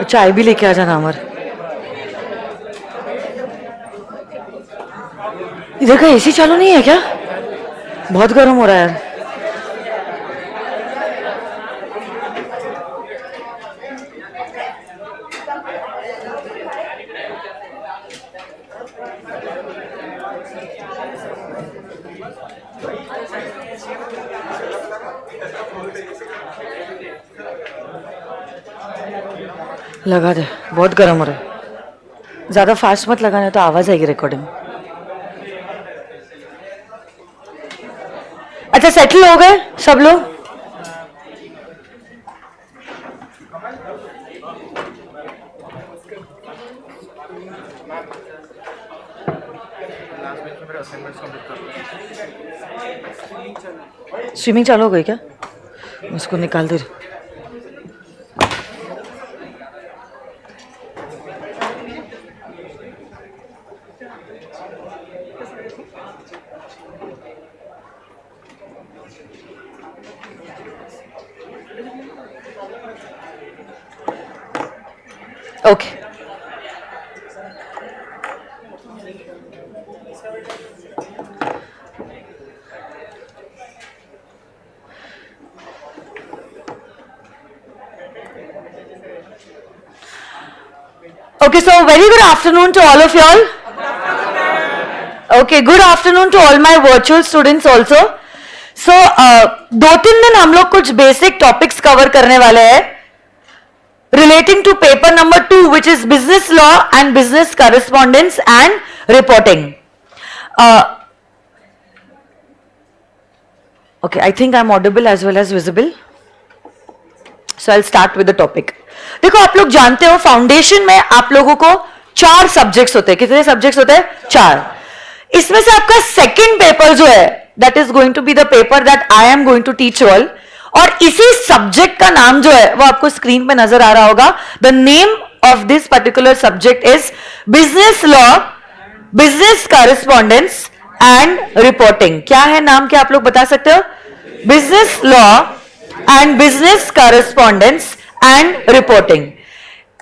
चाय भी लेके आ जाना अमर। इधर का एसी चालू नहीं है क्या? बहुत गर्म हो रहा है। लगा दे, बहुत गर्म हो रहा है। ज्यादा फास्ट मत लगाना तो आवाज आएगी रिकॉर्डिंग। अच्छा, सेटल हो गए सब लोग? स्विमिंग चालू हो गई क्या? उसको निकाल दे। Okay, okay, so very good afternoon to all of y'all. Okay, good afternoon to all my virtual students also. So दो तीन दिन हम लोग कुछ बेसिक टॉपिक्स कवर करने वाले हैं relating to paper number 2, which is business law and business correspondence and reporting. Okay, I think I'm audible as well as visible. So I'll start with the topic. देखो, आप लोग जानते हो foundation में आप लोगों को 4 सब्जेक्ट्स होते हैं। कितने सब्जेक्ट्स होते हैं? 4। इसमें से आपका सेकंड पेपर जो है, that is going to be the paper that I am going to teach all. और इसी सब्जेक्ट का नाम जो है वो आपको स्क्रीन पे नजर आ रहा होगा। The name of this particular subject is business law, business correspondence and reporting. क्या है नाम, क्या आप लोग बता सकते हो? Business law and business correspondence and reporting.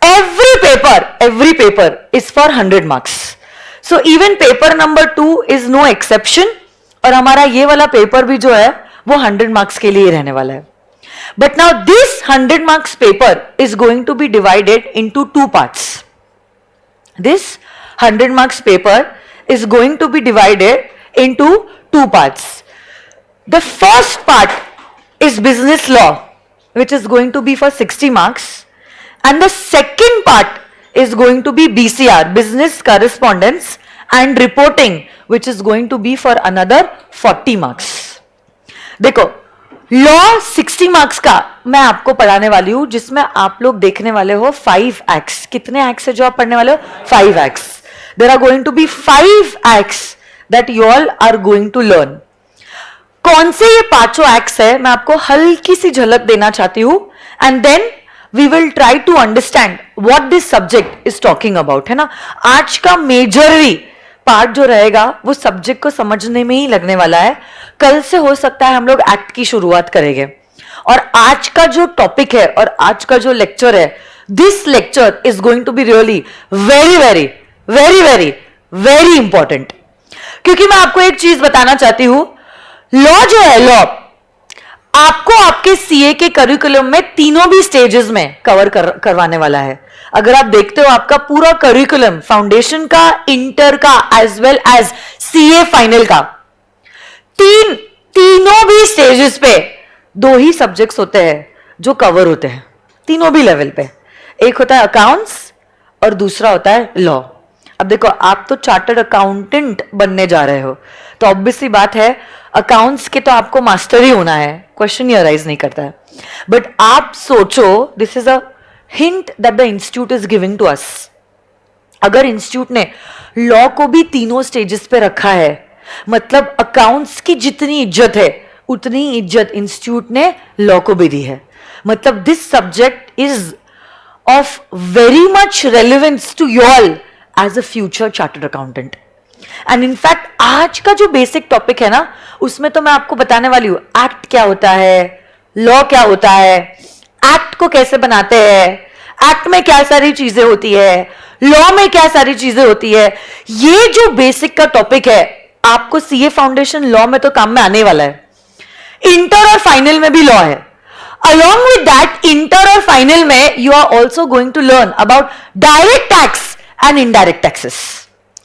every paper is for 100 marks. So even paper number 2 is no exception. और हमारा ये वाला पेपर भी जो है वो 100 marks के लिए रहने वाला है। But now this 100 marks paper is going to be divided into 2 parts. This 100 marks paper is going to be divided into 2 parts. The first part is business law, which is going to be for 60 marks, and the second part is going to be BCR, business correspondence and reporting, which is going to be for another 40 marks. देखो, law 60 marks का मैं आपको पढ़ाने वाली हूं, जिसमें आप लोग देखने वाले हो 5 एक्ट्स। कितने एक्ट्स है जो आप पढ़ने वाले हो? 5 acts. There are going to be 5 acts that you all are going to learn. कौन से ये 5 एक्ट्स है मैं आपको हल्की सी झलक देना चाहती हूं, and then we will try to understand what this subject is talking about, है ना। आज का मेजरली पार्ट जो रहेगा वो सब्जेक्ट को समझने में ही लगने वाला है। कल से हो सकता है हम लोग एक्ट की शुरुआत करेंगे। और आज का जो टॉपिक है और आज का जो लेक्चर है, this lecture is going to be really very very very very very important. क्योंकि मैं आपको एक चीज बताना चाहती हूं, लॉ जो है, लॉ आपको आपके सीए के करिकुलम में तीनों भी स्टेजेस में कवर करवाने वाला है। अगर आप देखते हो आपका पूरा करिकुलम, फाउंडेशन का, इंटर का, as well as CA final का, तीनों भी स्टेजेस पे 2 ही सब्जेक्ट्स होते हैं जो कवर होते हैं, तीनों भी लेवल पे। एक होता है अकाउंट्स और दूसरा होता है लॉ। अब देखो, आप तो चार्टर्ड अकाउंटेंट बनने जा रहे हो, तो ऑब्वियसली बात है अकाउंट्स के तो आपको मास्टर ही होना है, क्वेश्चन ही अराइज नहीं करता है। बट आप सोचो, this is a hint that the institute is giving to us. अगर इंस्टीट्यूट ने लॉ को भी तीनों स्टेजेस पे रखा है, मतलब अकाउंट्स की जितनी इज्जत है उतनी इज्जत इंस्टीट्यूट ने लॉ को भी दी है। मतलब this subject is of very much relevance to you all as a future chartered accountant. And in fact आज का जो बेसिक टॉपिक है ना, उसमें तो मैं आपको बताने वाली हूं एक्ट क्या होता है, लॉ क्या होता है, एक्ट को कैसे बनाते हैं, एक्ट में क्या सारी चीजें होती है, लॉ में क्या सारी चीजें होती है, ये जो बेसिक का टॉपिक है आपको सीए फाउंडेशन लॉ में तो काम में आने वाला है. इंटर और फाइनल में भी लॉ है. अलॉन्ग विद दैट इंटर और फाइनल में you are also going to learn about direct tax and indirect taxes.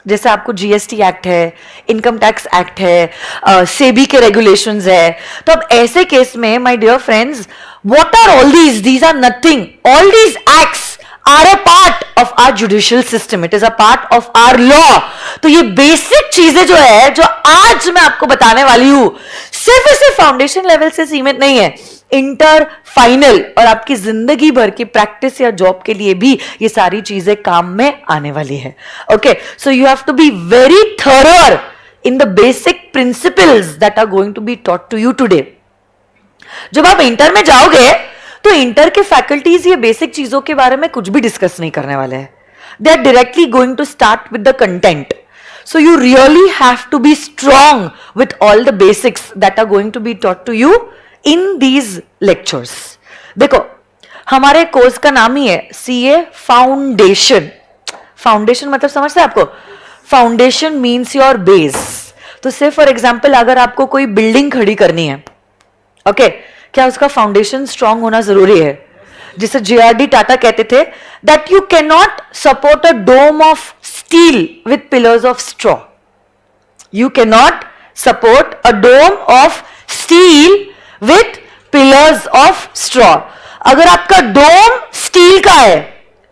जैसे आपको जीएसटी एक्ट है, इनकम टैक्स एक्ट है, सेबी के रेगुलेशंस है. तो अब ऐसे केस में my dear friends, what are all these are nothing. All these acts are a part of our judicial system. It is a part of our law. तो ये basic चीजें जो है, जो आज मैं आपको बताने वाली हूं, सिर्फ इसे फाउंडेशन लेवल से सीमित नहीं है. इंटर, फाइनल और आपकी जिंदगी भर की प्रैक्टिस या जॉब के लिए भी ये सारी चीजें काम में आने वाली है. Okay, so you have to be very thorough in the basic principles that are going to be taught to you today. जब आप इंटर में जाओगे तो इंटर के फैकल्टीज ये बेसिक चीजों के बारे में कुछ भी डिस्कस नहीं करने वाले हैं. They are directly going to start with the content. So you really have to be strong with all the basics that are going to be taught to you in these lectures. देखो, हमारे course का नाम ही है CA foundation. Foundation मतलब समझते हैं आपको? Foundation means your base. तो से फॉर एग्जाम्पल अगर आपको कोई बिल्डिंग खड़ी करनी है, ओके, क्या उसका फाउंडेशन स्ट्रांग होना जरूरी है? जिसे जेआरडी टाटा कहते थे that you can not support a dome of steel with pillars of straw. You can not support a dome of steel with pillars of straw. अगर आपका डोम स्टील का है,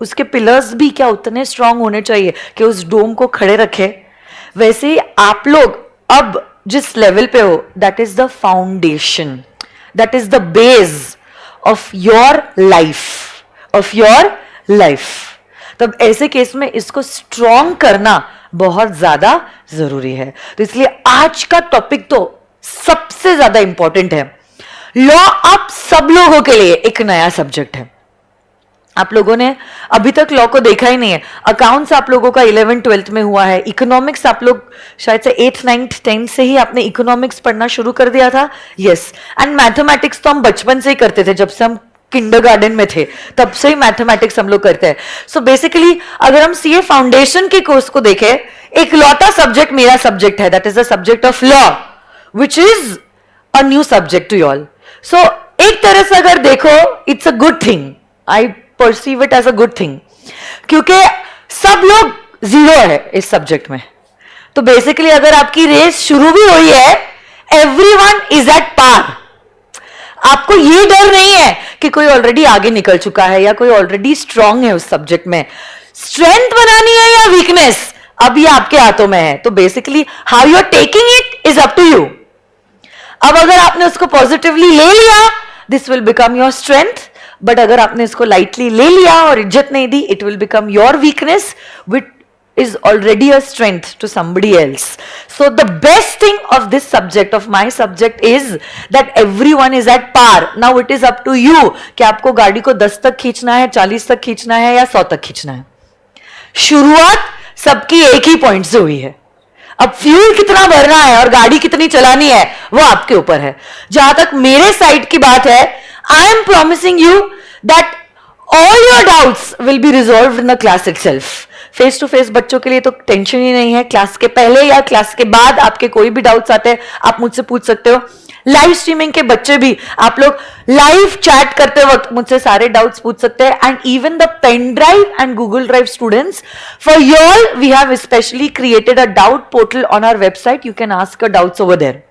उसके पिलर्स भी क्या उतने स्ट्रांग होने चाहिए कि उस डोम को खड़े रखे. वैसे ही आप लोग अब जिस लेवल पे हो, that is the foundation, that is the base of your life. तब ऐसे केस में इसको स्ट्रॉन्ग करना बहुत ज्यादा जरूरी है. तो इसलिए आज का टॉपिक तो सबसे ज्यादा इंपॉर्टेंट है. लॉ आप सब लोगों के लिए एक नया सब्जेक्ट है. आप लोगों ने अभी तक लॉ को देखा ही नहीं है. अकाउंट्स आप लोगों का 11th 12th में हुआ है. इकोनॉमिक्स आप लोग शायद से 8th 9th 10th से ही आपने इकोनॉमिक्स पढ़ना शुरू कर दिया था. यस, एंड मैथमेटिक्स तो हम बचपन से ही करते थे. जब से हम किंडरगार्टन में थे तब से ही मैथमेटिक्स हम लोग करते हैं. सो बेसिकली अगर हम सीए फाउंडेशन के कोर्स को देखें, एक लौता सब्जेक्ट मेरा सब्जेक्ट है, that is the subject of law, which is a new subject to all. So एक तरह से अगर देखो, it's a good thing. I perceive it as a good thing, क्योंकि सब लोग जीरो है इस सब्जेक्ट में. तो बेसिकली अगर आपकी रेस शुरू भी हुई है, एवरीवन इज एट पार. आपको ये डर नहीं है कि कोई ऑलरेडी आगे निकल चुका है या कोई ऑलरेडी स्ट्रांग है उस सब्जेक्ट में. स्ट्रेंथ बनानी है या वीकनेस, अब ये आपके हाथों में है. तो basically how you are taking it is up to you. अब अगर आपने उसको पॉजिटिवली ले लिया, this will become your strength. But अगर आपने इसको लाइटली ले लिया और इज्जत नहीं दी, it will become your weakness which is already a strength to somebody else. So the best thing of this subject, of my subject, is that everyone is at par. Now it is up to you कि आपको गाड़ी को 10 तक खींचना है, 40 तक खींचना है या 100 तक खींचना है. शुरुआत सबकी एक ही पॉइंट से हुई है. अब फ्यूल कितना भरना है और गाड़ी कितनी चलानी है वो आपके ऊपर है. जहां तक मेरे साइड की बात है, I am promising you that all your doubts will be resolved in the class itself. Face to face बच्चों के लिए तो टेंशन ही नहीं है. क्लास के पहले या क्लास के बाद आपके कोई भी डाउट्स आते हैं, आप मुझसे पूछ सकते हो. लाइव स्ट्रीमिंग के बच्चे भी, आप लोग लाइव चैट करते वक्त मुझसे सारे डाउट्स पूछ सकते हैं. And even the pen drive and Google drive students, for your we have specially created a doubt portal on our website. You can ask your doubts over there.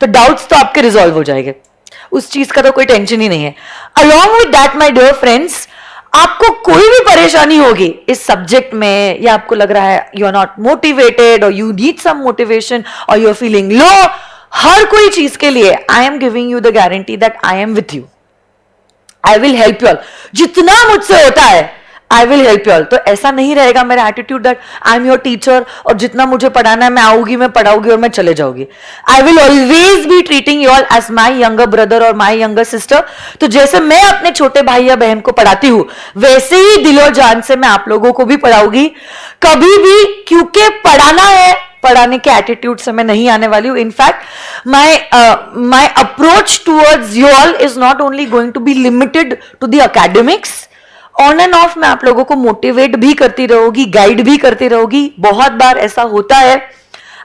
तो doubts तो आपके रिजॉल्व हो जाएंगे, उस चीज का तो कोई टेंशन ही नहीं है. Along with that my dear friends, आपको कोई भी परेशानी होगी इस सब्जेक्ट में, या आपको लग रहा है यू आर नॉट मोटिवेटेड और यू नीड सम मोटिवेशन और यू आर फीलिंग लो, हर कोई चीज के लिए I am giving you the guarantee that I am with you. I will help you all. जितना मुझसे होता है I will help you all. तो ऐसा नहीं रहेगा मेरा attitude that I am your teacher और जितना मुझे पढ़ाना है मैं आऊंगी, मैं पढ़ाऊंगी और मैं चले जाऊंगी. I will always be treating you all as my younger brother और माई यंगर सिस्टर. तो जैसे मैं अपने छोटे भाई या बहन को पढ़ाती हूं, वैसे ही दिलो जान से मैं आप लोगों को भी पढ़ाऊंगी कभी भी, क्योंकि पढ़ाना है, पढ़ाने के एटीट्यूड से मैं नहीं आने वाली हूँ. In fact my approach towards you all is not only going to be limited to the academics. On and off मैं आप लोगों को मोटिवेट भी करती रहूंगी, गाइड भी करती रहूंगी. बहुत बार ऐसा होता है,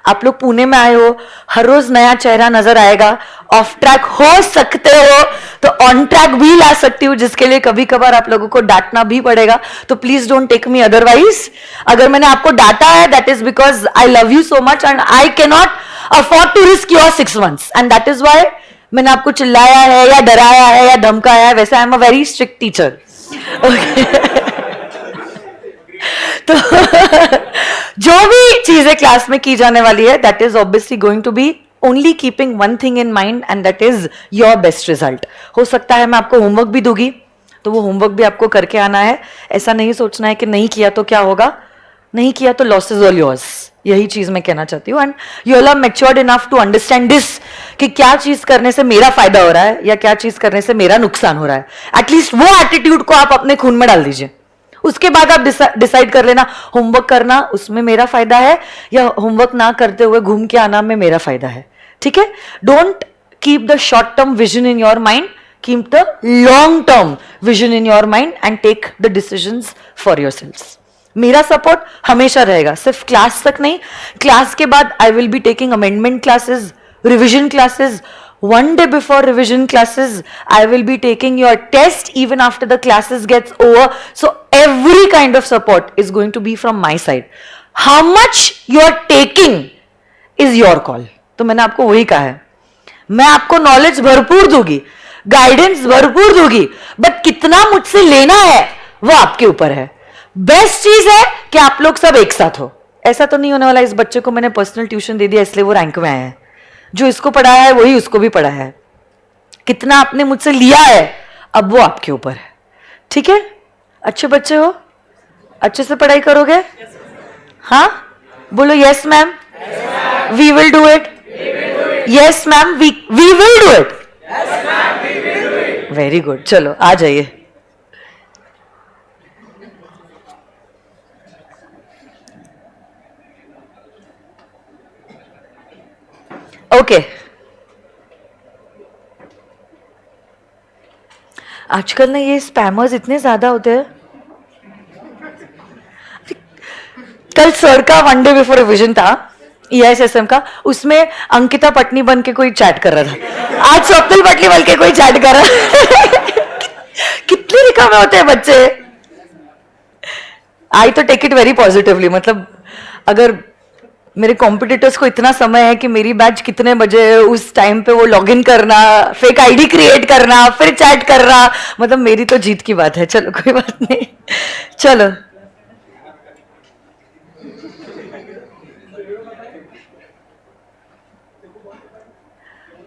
आप लोग पुणे में आए हो, हर रोज नया चेहरा नजर आएगा. ऑफ ट्रैक हो सकते हो तो ऑन ट्रैक भी ला सकती हूँ, जिसके लिए कभी कभार आप लोगों को डांटना भी पड़ेगा. तो please don't take me otherwise. अगर मैंने आपको डांटा है, that is because I love you so much and I can not afford to risk your 6 months. And that is why मैंने आपको चिल्लाया है या डराया है या धमकाया है. वैसे आई am a very strict teacher. तो जो भी चीजें क्लास में की जाने वाली है, that is obviously going to be only keeping one thing in mind and that is your best result. हो सकता है मैं आपको होमवर्क भी दूंगी, तो वो होमवर्क भी आपको करके आना है. ऐसा नहीं सोचना है कि नहीं किया तो क्या होगा, नहीं किया तो लॉस इज ऑल योर्स. यही चीज मैं कहना चाहती हूँ. And you all are matured enough to understand this कि क्या चीज करने से मेरा फायदा हो रहा है या क्या चीज करने से मेरा नुकसान हो रहा है. एटलीस्ट वो एटीट्यूड को आप अपने खून में डाल दीजिए. उसके बाद आप डिसाइड कर लेना, होमवर्क करना उसमें मेरा फायदा है या होमवर्क ना करते हुए घूम के आना में मेरा फायदा है. ठीक है. Don't keep the short term vision in your mind, keep the long term vision in your mind and take the decisions for yourselves. मेरा सपोर्ट हमेशा रहेगा, सिर्फ क्लास तक नहीं. क्लास के बाद I will be taking amendment classes, revision classes. One day before revision classes, I will be taking your test even after the classes gets over. So every kind of support is going to be from my side. How much you are taking is your call. तो मैंने आपको वही कहा है, मैं आपको knowledge भरपूर दूंगी, गाइडेंस भरपूर दूंगी, बट कितना मुझसे लेना है वो आपके ऊपर है. बेस्ट चीज है कि आप लोग सब एक साथ हो. ऐसा तो नहीं होने वाला इस बच्चे को मैंने पर्सनल ट्यूशन दे दिया इसलिए वो रैंक में आया है. जो इसको पढ़ाया है वही उसको भी पढ़ाया है. कितना आपने मुझसे लिया है अब वो आपके ऊपर है. ठीक है. अच्छे बच्चे हो, अच्छे से पढ़ाई करोगे. हाँ बोलो yes ma'am, we will do it. Yes ma'am, we will do it. Very good. चलो आ जाइए. ओके. आजकल ना ये स्पैमर्स इतने ज्यादा होते हैं. कल सर का वन डे बिफोर रिविजन था EISSM का, उसमें अंकिता पटनी बन के कोई चैट कर रहा था. आज स्वप्निल पटनी बन के कोई चैट कर रहा. कितने निकामे होते हैं बच्चे. आई तो टेक इट वेरी पॉजिटिवली. मतलब अगर मेरे कॉम्पिटिटर्स को इतना समय है कि मेरी बैच कितने बजे उस टाइम पे वो लॉगिन करना, फेक आईडी क्रिएट करना, फिर चैट करना, मतलब मेरी तो जीत की बात है. चलो कोई बात नहीं. चलो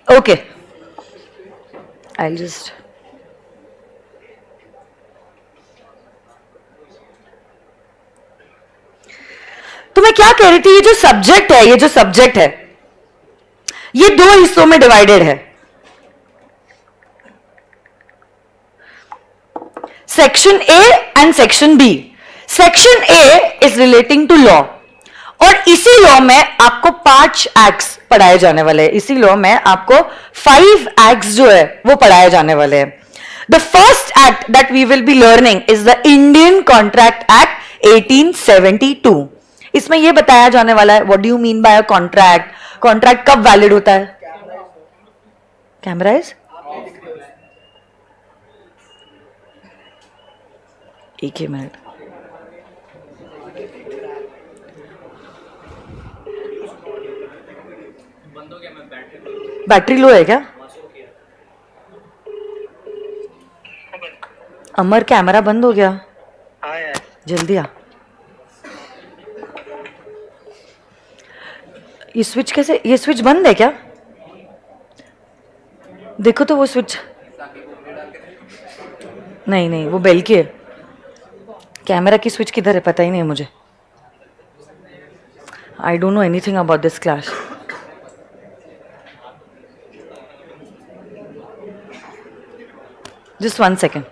ओके. आई जस्ट तो मैं क्या कह रही थी, ये जो सब्जेक्ट है ये 2 हिस्सों में डिवाइडेड है. Section A and section B. Section A is relating to law और इसी लॉ में आपको 5 एक्ट्स पढ़ाए जाने वाले हैं. इसी लॉ में आपको 5 एक्ट्स जो है वो पढ़ाए जाने वाले हैं. The first act that we will be learning is the Indian contract act 1872. इसमें यह बताया जाने वाला है what do you mean by a contract. Contract कब वैलिड होता है. कैमरा इज एक ही मिनट. बैटरी लो है क्या. अमर कैमरा बंद हो गया. जल्दी आ. ये स्विच कैसे, ये स्विच बंद है क्या. देखो तो वो स्विच. नहीं नहीं वो बेल की है. कैमरा की स्विच किधर है पता ही नहीं है मुझे. आई don't know anything about this class. Just 1 second.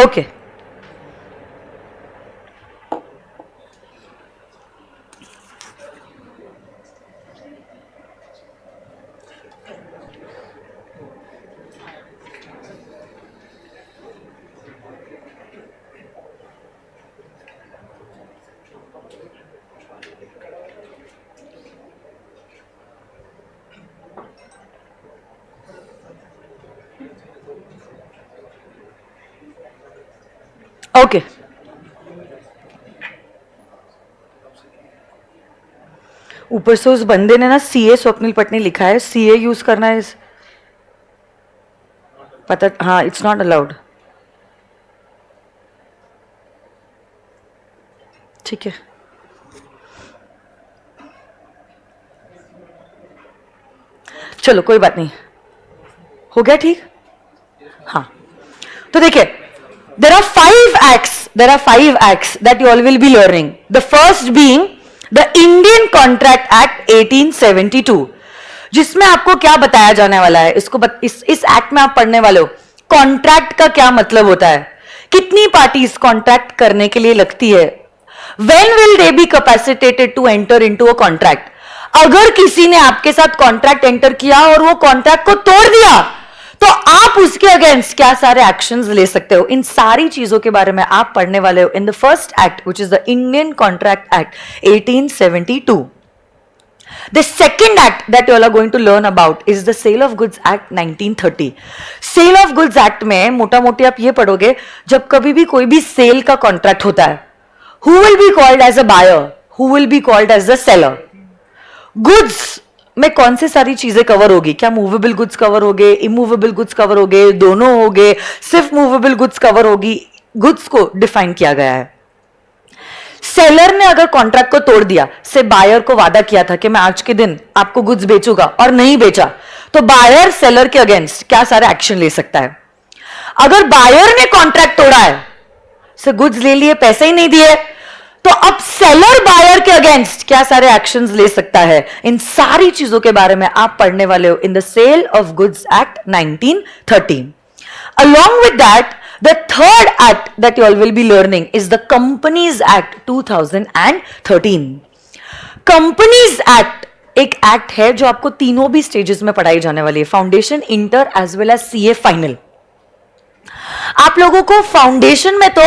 Okay okay ऊपर से उस बंदे ने ना सीए स्वप्निल पटनी लिखा है, सीए यूज करना है पता, हाँ इट्स नॉट अलाउड। ठीक है चलो कोई बात नहीं, हो गया ठीक। हाँ तो देखिए there are 5 acts that you all will be learning. The first being the Indian Contract Act 1872, जिसमें आपको क्या बताया जाने वाला है, इस एक्ट में आप पढ़ने वाले हो कॉन्ट्रैक्ट का क्या मतलब होता है, कितनी पार्टीज कॉन्ट्रैक्ट करने के लिए लगती है, when will they be capacitated to enter into a contract, अगर किसी ने आपके साथ कॉन्ट्रैक्ट एंटर किया और वो कॉन्ट्रैक्ट को तोड़ दिया तो आप उसके अगेंस्ट क्या सारे एक्शंस ले सकते हो, इन सारी चीजों के बारे में आप पढ़ने वाले हो in the first act which is the Indian contract act 1872. The second act that you all are going to learn about is the Sale of Goods Act 1930. Sale of Goods Act में मोटा मोटी आप ये पढ़ोगे, जब कभी भी कोई भी सेल का कॉन्ट्रैक्ट होता है, who will be called as a buyer, who will be called as the seller. Goods में कौन सी सारी चीजें कवर होगी, क्या मूवेबल गुड्स कवर होगे, इमूवेबल गुड्स कवर होगे, दोनों होगे, सिर्फ मूवेबल गुड्स कवर होगी, गुड्स को डिफाइन किया गया है। सेलर ने अगर कॉन्ट्रैक्ट को तोड़ दिया, से बायर को वादा किया था कि मैं आज के दिन आपको गुड्स बेचूंगा और नहीं बेचा, तो बायर सेलर के अगेंस्ट क्या सारे एक्शन ले सकता है। अगर बायर ने कॉन्ट्रैक्ट तोड़ा है, से गुड्स ले लिए, पैसे ही नहीं दिए, तो अब सेलर बायर के अगेंस्ट क्या सारे एक्शंस ले सकता है, इन सारी चीजों के बारे में आप पढ़ने वाले हो in the sale of goods act 1930. Along with that, the third act that you all will be learning is the Companies Act 2013. Companies Act एक एक्ट है जो आपको तीनों भी स्टेजेस में पढ़ाई जाने वाली है, foundation, inter as well as CA final. आप लोगों को फाउंडेशन में तो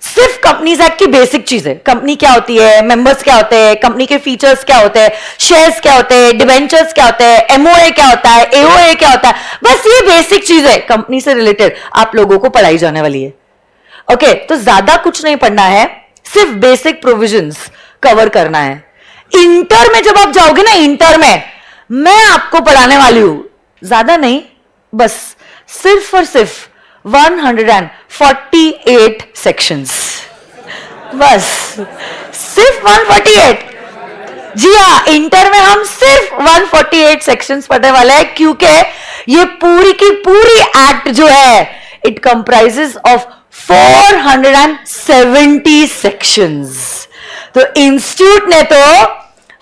सिर्फ कंपनीज एक्ट की बेसिक चीजें, कंपनी क्या होती है, मेंबर्स क्या होते हैं, कंपनी के फीचर्स क्या होते हैं, शेयर्स क्या होते हैं, डिबेंचर्स क्या होते हैं, एमओए क्या होता है, एओए क्या होता है, बस ये बेसिक चीजें कंपनी से रिलेटेड आप लोगों को पढ़ाई जाने वाली है। ओके तो ज्यादा कुछ नहीं पढ़ना है, सिर्फ बेसिक प्रोविजंस कवर करना है। इंटर में जब आप जाओगे ना, इंटर में मैं आपको पढ़ाने वाली हूं, ज्यादा नहीं, बस सिर्फ और सिर्फ 148 सेक्शंस, बस सिर्फ 148। जी हाँ, इंटर में हम सिर्फ 148 सेक्शंस पढ़ने वाले हैं, क्योंकि ये पूरी की पूरी एक्ट जो है इट कंप्राइजेस ऑफ 470 सेक्शंस। तो इंस्टीट्यूट ने तो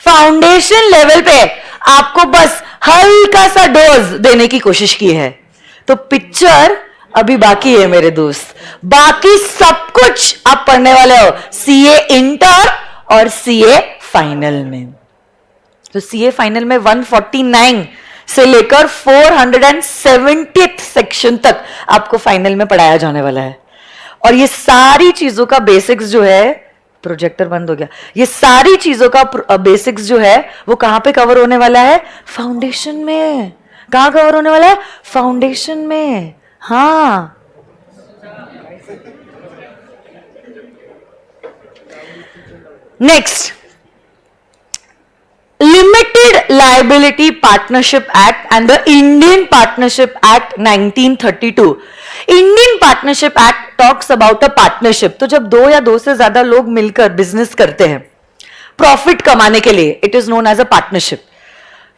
फाउंडेशन लेवल पे आपको बस हल्का सा डोज देने की कोशिश की है, तो पिक्चर अभी बाकी है मेरे दोस्त, बाकी सब कुछ आप पढ़ने वाले हो सीए इंटर और सीए फाइनल में। तो सीए फाइनल में 149 से लेकर 470 सेक्शन तक आपको फाइनल में पढ़ाया जाने वाला है। और ये सारी चीजों का बेसिक्स जो है, प्रोजेक्टर बंद हो गया, ये सारी चीजों का बेसिक्स जो है वो कहां पे कवर होने वाला है, फाउंडेशन में। कहां कवर होने वाला है, फाउंडेशन में। हाँ next, limited liability partnership act and the Indian partnership act 1932। Indian partnership act talks about a partnership, तो जब दो या दो से ज्यादा लोग मिलकर बिजनेस करते हैं प्रॉफिट कमाने के लिए, it is known as a partnership.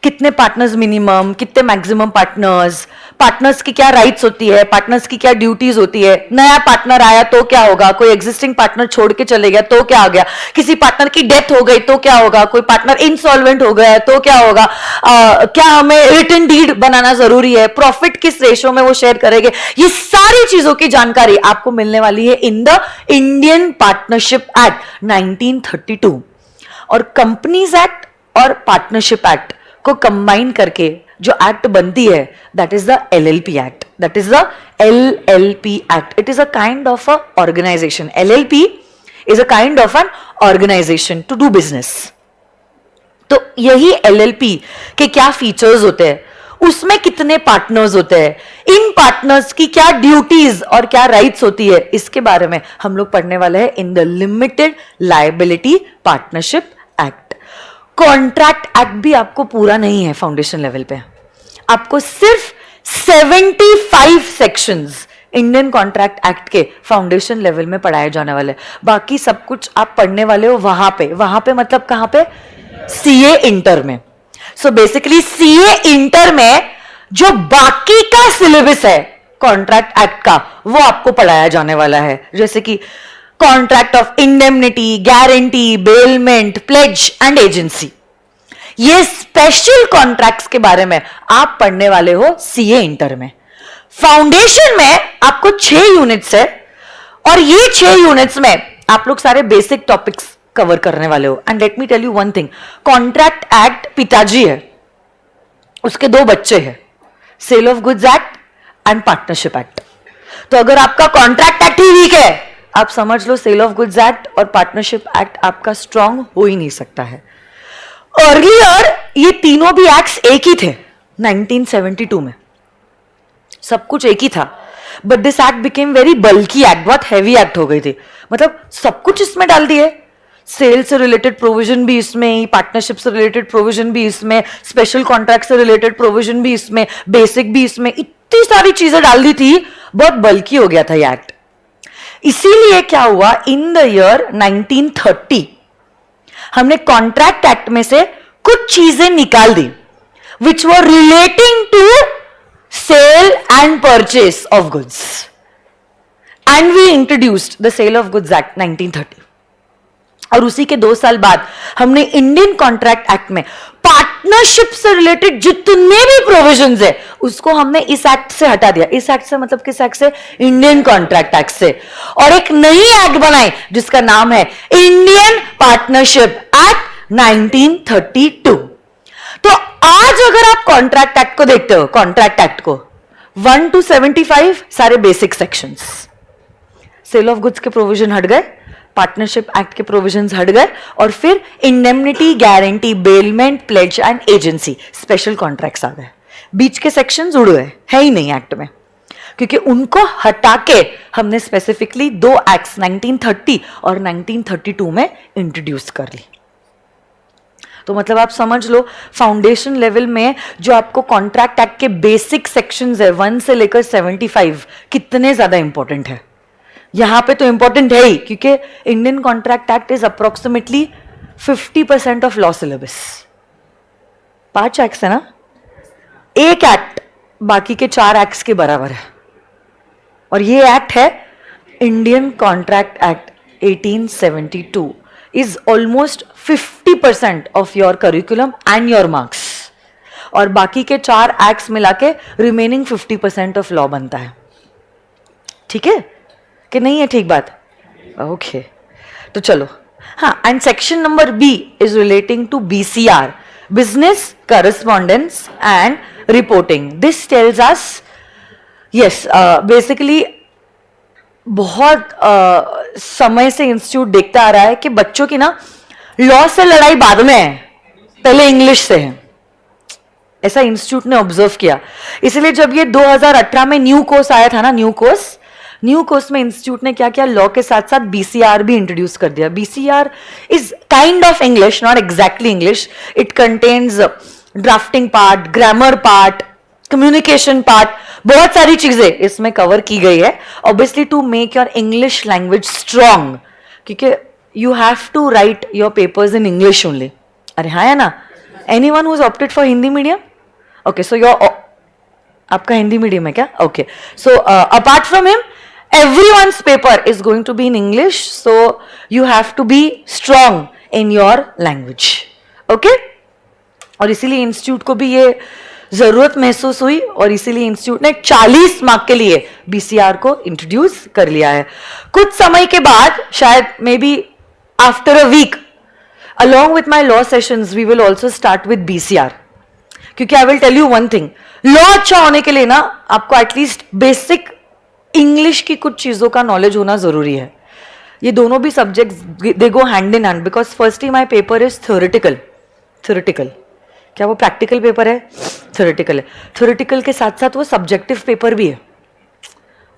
कितने पार्टनर्स मिनिमम, कितने मैक्सिमम पार्टनर्स, पार्टनर्स की क्या राइट्स होती है, पार्टनर्स की क्या ड्यूटीज होती है, नया पार्टनर आया तो क्या होगा, कोई एग्जिस्टिंग पार्टनर छोड़ के चले गया तो क्या हो गया, किसी पार्टनर की डेथ हो गई तो क्या होगा, कोई पार्टनर इंसॉल्वेंट हो गया तो क्या होगा, क्या हमें रिटन डीड बनाना जरूरी है, प्रॉफिट किस रेशो में वो शेयर करेंगे, ये सारी चीजों की जानकारी आपको मिलने वाली है in the Indian partnership act 1932। और कंपनीज एक्ट और पार्टनरशिप एक्ट को कंबाइन करके जो एक्ट बनती है that is the LLP act, that is the LLP act. It is a kind of a organization, LLP is a kind of an organization to do business. तो यही LLP के क्या features होते हैं, उसमें कितने पार्टनर्स होते हैं, इन पार्टनर्स की क्या ड्यूटीज और क्या राइट्स होती है, इसके बारे में हम लोग पढ़ने वाले हैं in the limited liability partnership act. Contract act भी आपको पूरा नहीं है फाउंडेशन लेवल पे, आपको सिर्फ 75 सेक्शंस इंडियन कॉन्ट्रैक्ट एक्ट के फाउंडेशन लेवल में पढ़ाए जाने वाले, बाकी सब कुछ आप पढ़ने वाले हो वहां पे मतलब कहां पे, सीए इंटर में। सो बेसिकली सीए इंटर में जो बाकी का सिलेबस है कॉन्ट्रैक्ट एक्ट का वो आपको पढ़ाया जाने वाला है, जैसे कि contract of indemnity, guarantee, bailment, pledge and agency. ये स्पेशल कॉन्ट्रैक्ट्स के बारे में आप पढ़ने वाले हो सीए इंटर में। फाउंडेशन में आपको 6 यूनिट्स है और ये 6 यूनिट्स में आप लोग सारे बेसिक टॉपिक्स कवर करने वाले हो। And let me tell you one thing, contract act पिताजी है, उसके 2 बच्चे हैं, sale of goods act and partnership act. तो अगर आपका कॉन्ट्रैक्ट एक्ट ही वीक है, आप समझ लो सेल ऑफ गुड्स एक्ट और पार्टनरशिप एक्ट आपका स्ट्रांग हो ही नहीं सकता है। अर्लियर ये तीनों भी एक्ट्स एक ही थे 1972 में, सब कुछ एक ही था, but this act became very bulky act, बहुत हैवी एक्ट हो गई थी, मतलब सब कुछ इसमें डाल दिए, सेल से रिलेटेड प्रोविजन भी इसमें, पार्टनरशिप से रिलेटेड प्रोविजन भी इसमें, स्पेशल कॉन्ट्रैक्ट से रिलेटेड प्रोविजन भी इसमें, बेसिक भी इसमें, इतनी सारी चीजें डाल दी थी, बहुत बल्की हो गया था ये एक्ट। इसीलिए क्या हुआ, इन द ईयर 1930 हमने कॉन्ट्रैक्ट एक्ट में से कुछ चीजें निकाल दी which were relating to sale and purchase of goods and we introduced the sale of goods act 1930। और उसी के 2 साल बाद हमने इंडियन कॉन्ट्रैक्ट एक्ट में पार्टनरशिप से रिलेटेड जितने भी प्रोविजंस है उसको हमने इस एक्ट से हटा दिया। इस एक्ट से मतलब किस एक्ट से, इंडियन कॉन्ट्रैक्ट एक्ट से, और एक नई एक्ट बनाई जिसका नाम है इंडियन पार्टनरशिप एक्ट 1932। तो आज अगर आप कॉन्ट्रैक्ट एक्ट को देखते हो, कॉन्ट्रैक्ट एक्ट को 1 to 75 सारे basic sections, sale of goods के प्रोविजन हट गए, पार्टनरशिप एक्ट के प्रोविजंस हट गए, और फिर indemnity, guarantee, bailment, pledge and agency, special contracts आ गए। बीच के सेक्शंस उड़ गए, है ही नहीं एक्ट में, क्योंकि उनको हटा के हमने स्पेसिफिकली 2 एक्ट्स 1930 और 1932 में इंट्रोड्यूस कर ली। तो मतलब आप समझ लो फाउंडेशन लेवल में जो आपको कॉन्ट्रैक्ट एक्ट के बेसिक सेक्शंस है 1 से लेकर 75 कितने ज्यादा इंपॉर्टेंट है। यहां पे तो इंपॉर्टेंट है ही, क्योंकि Indian contract act is approximately 50% of law syllabus. 5 acts है ना, एक एक्ट बाकी के 4 एक्ट्स के बराबर है, और ये एक्ट है Indian contract act 1872 is almost 50% of your curriculum and your marks, और बाकी के 4 एक्ट्स मिला के रिमेनिंग 50% ऑफ लॉ बनता है। ठीक है कि नहीं है, ठीक बात, ओके तो चलो। हाँ, and section number B is relating to BCR, business correspondence and reporting. This tells us, yes basically बहुत समय से इंस्टीट्यूट देखता आ रहा है कि बच्चों की ना लॉ से लड़ाई बाद में है, पहले इंग्लिश से है, ऐसा इंस्टीट्यूट ने ऑब्जर्व किया। इसलिए जब ये 2018 में न्यू कोर्स आया था ना, न्यू कोर्स में इंस्टीट्यूट ने क्या किया, लॉ के साथ साथ बीसीआर भी इंट्रोड्यूस कर दिया। BCR is kind of English, not exactly English, it contains drafting part, grammar part, communication part, बहुत सारी चीजें इसमें कवर की गई है, obviously to make your English language strong, क्योंकि you have to write your papers in English only. अरे हाँ है ना, Anyone who's opted for Hindi medium? Okay, so you're आपका हिंदी मीडियम है क्या? Okay, so apart from him, everyone's paper is going to be in English, so you have to be strong in your language. Okay? और इसीलिए institute को भी ये जरूरत महसूस हुई और इसीलिए इंस्टीट्यूट ने 40 मार्क के लिए बीसीआर को इंट्रोड्यूस कर लिया है. कुछ समय के बाद, शायद maybe after a week, along with my law sessions, we will also start with BCR. क्योंकि I will tell you one thing, law अच्छा होने के लिए ना आपको एटलीस्ट बेसिक इंग्लिश की कुछ चीजों का नॉलेज होना जरूरी है. ये दोनों भी subjects they go hand in hand, because firstly my paper is theoretical. क्या वो प्रैक्टिकल पेपर है? थ्योरेटिकल है. थ्योरेटिकल के साथ साथ वो सब्जेक्टिव पेपर भी है.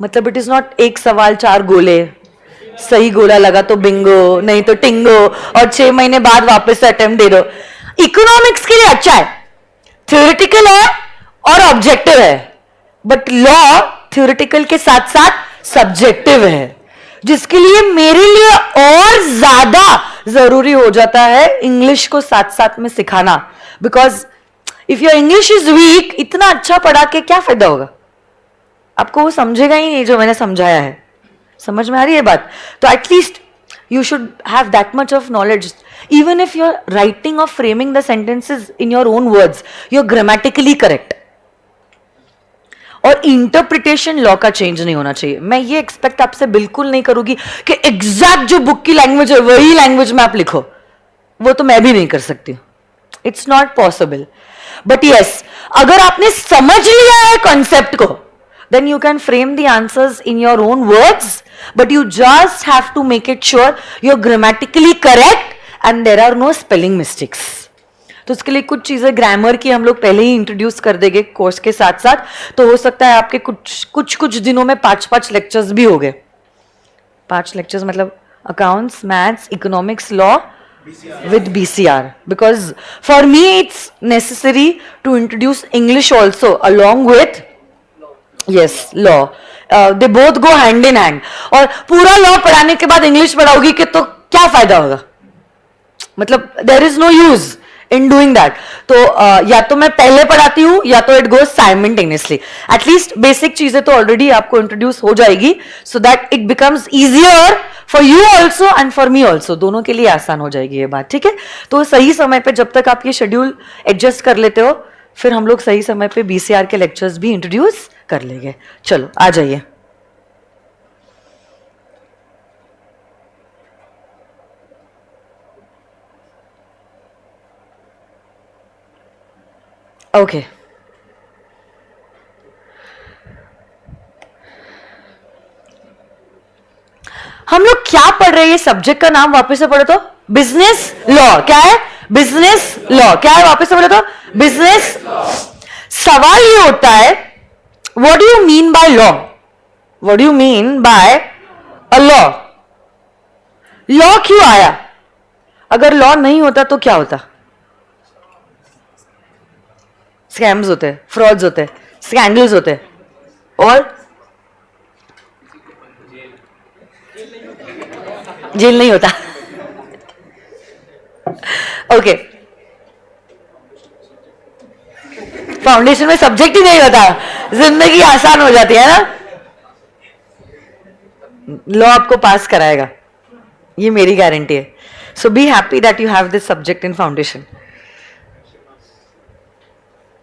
मतलब इट इज नॉट एक सवाल 4 गोले, सही गोला लगा तो बिंगो, नहीं तो टिंगो, और 6 महीने बाद वापस से अटेम्प्ट दे दो. इकोनॉमिक्स के लिए अच्छा है, थ्योरेटिकल है और ऑब्जेक्टिव है. बट लॉ थ्योरेटिकल के साथ साथ सब्जेक्टिव है, जिसके लिए मेरे लिए और ज्यादा जरूरी हो जाता है इंग्लिश को साथ साथ में सिखाना. Because if your English is weak, इतना अच्छा पढ़ा के क्या फायदा होगा? आपको वो समझेगा ही नहीं जो मैंने समझाया है. समझ में आ रही है बात? तो at least you should have that much of knowledge. Even if you're writing or framing the sentences in your own words, you're grammatically correct. और इंटरप्रिटेशन लॉ का चेंज नहीं होना चाहिए. मैं ये एक्सपेक्ट आपसे बिल्कुल नहीं करूंगी कि एग्जैक्ट जो बुक की लैंग्वेज है वही लैंग्वेज में आप लिखो. वो तो मैं भी नहीं कर सकती. It's not possible. But yes, अगर आपने समझ लिया है कॉन्सेप्ट को, then you can frame the answers in your own words, but you just have to make it sure you're grammatically correct and there are no spelling mistakes. तो उसके लिए कुछ चीजें ग्रामर की हम लोग पहले ही इंट्रोड्यूस कर देंगे कोर्स के साथ साथ. तो हो सकता है आपके कुछ दिनों में 5 लेक्चर्स भी हो गए. 5 लेक्चर्स मतलब accounts, maths, economics, law with BCR, because for me it's necessary to introduce English also along with law. They both go hand in hand. और पूरा लॉ पढ़ाने के बाद इंग्लिश पढ़ाओगी कि तो क्या फायदा होगा? मतलब there is no use in doing that. तो या तो मैं पहले पढ़ाती हूँ या तो it goes simultaneously. At least basic चीजें तो ऑलरेडी आपको इंट्रोड्यूस हो जाएगी, so that it becomes easier for you also and for me also. दोनों के लिए आसान हो जाएगी ये बात. ठीक है? तो सही समय पे जब तक आप ये शेड्यूल एडजस्ट कर लेते हो, फिर हम लोग सही समय पे बीसीआर के लेक्चर्स भी इंट्रोड्यूस कर लेंगे. चलो आ जाइए. ओके, हम लोग क्या पढ़ रहे हैं? ये सब्जेक्ट का नाम वापस से पढ़ो तो, बिजनेस लॉ. क्या है? Business law. क्या है? वापस से पढ़ो तो, बिजनेस. सवाल ये होता है, what do you mean by law? What do you mean by a law? Law क्यों आया? अगर लॉ नहीं होता तो क्या होता? स्कैम्स होते, फ्रॉड्स होते, स्कैंडल्स होते, और जेल नहीं होता. ओके, फाउंडेशन में सब्जेक्ट ही नहीं होता, जिंदगी आसान हो जाती है ना. लॉ आपको पास कराएगा, ये मेरी गारंटी है. So be happy that you have this subject in foundation.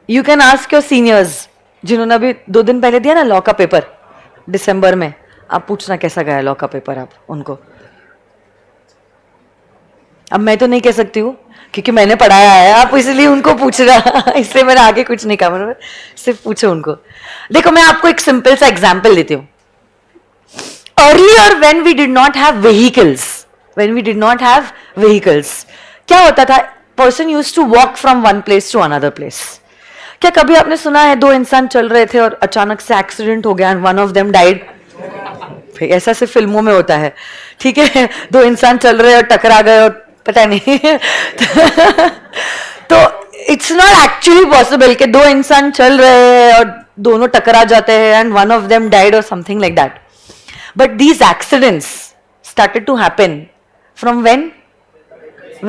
You can ask your seniors जिन्होंने अभी 2 दिन पहले दिया ना लॉ का पेपर दिसंबर में. आप पूछना कैसा गया लॉ का पेपर आप उनको. अब मैं तो नहीं कह सकती हूँ क्योंकि मैंने पढ़ाया है, आप इसलिए उनको पूछ रहा, इसलिए मैंने आगे कुछ नहीं कहा. मैंने सिर्फ पूछो उनको. देखो मैं आपको एक सिंपल सा एग्जाम्पल देती हूँ. Earlier when we did not have vehicles, क्या होता था? Person used to walk from one place to another place. क्या कभी आपने सुना है 2 इंसान चल रहे थे और अचानक से एक्सीडेंट हो गया and one of them died? ऐसा सिर्फ फिल्मों में होता है. ठीक है, 2 इंसान चल रहे और टकरा गए और पता नहीं. तो इट्स नॉट एक्चुअली पॉसिबल कि 2 इंसान चल रहे हैं और दोनों टकरा जाते हैं and one of them died और something like that. But these accidents started to happen from when?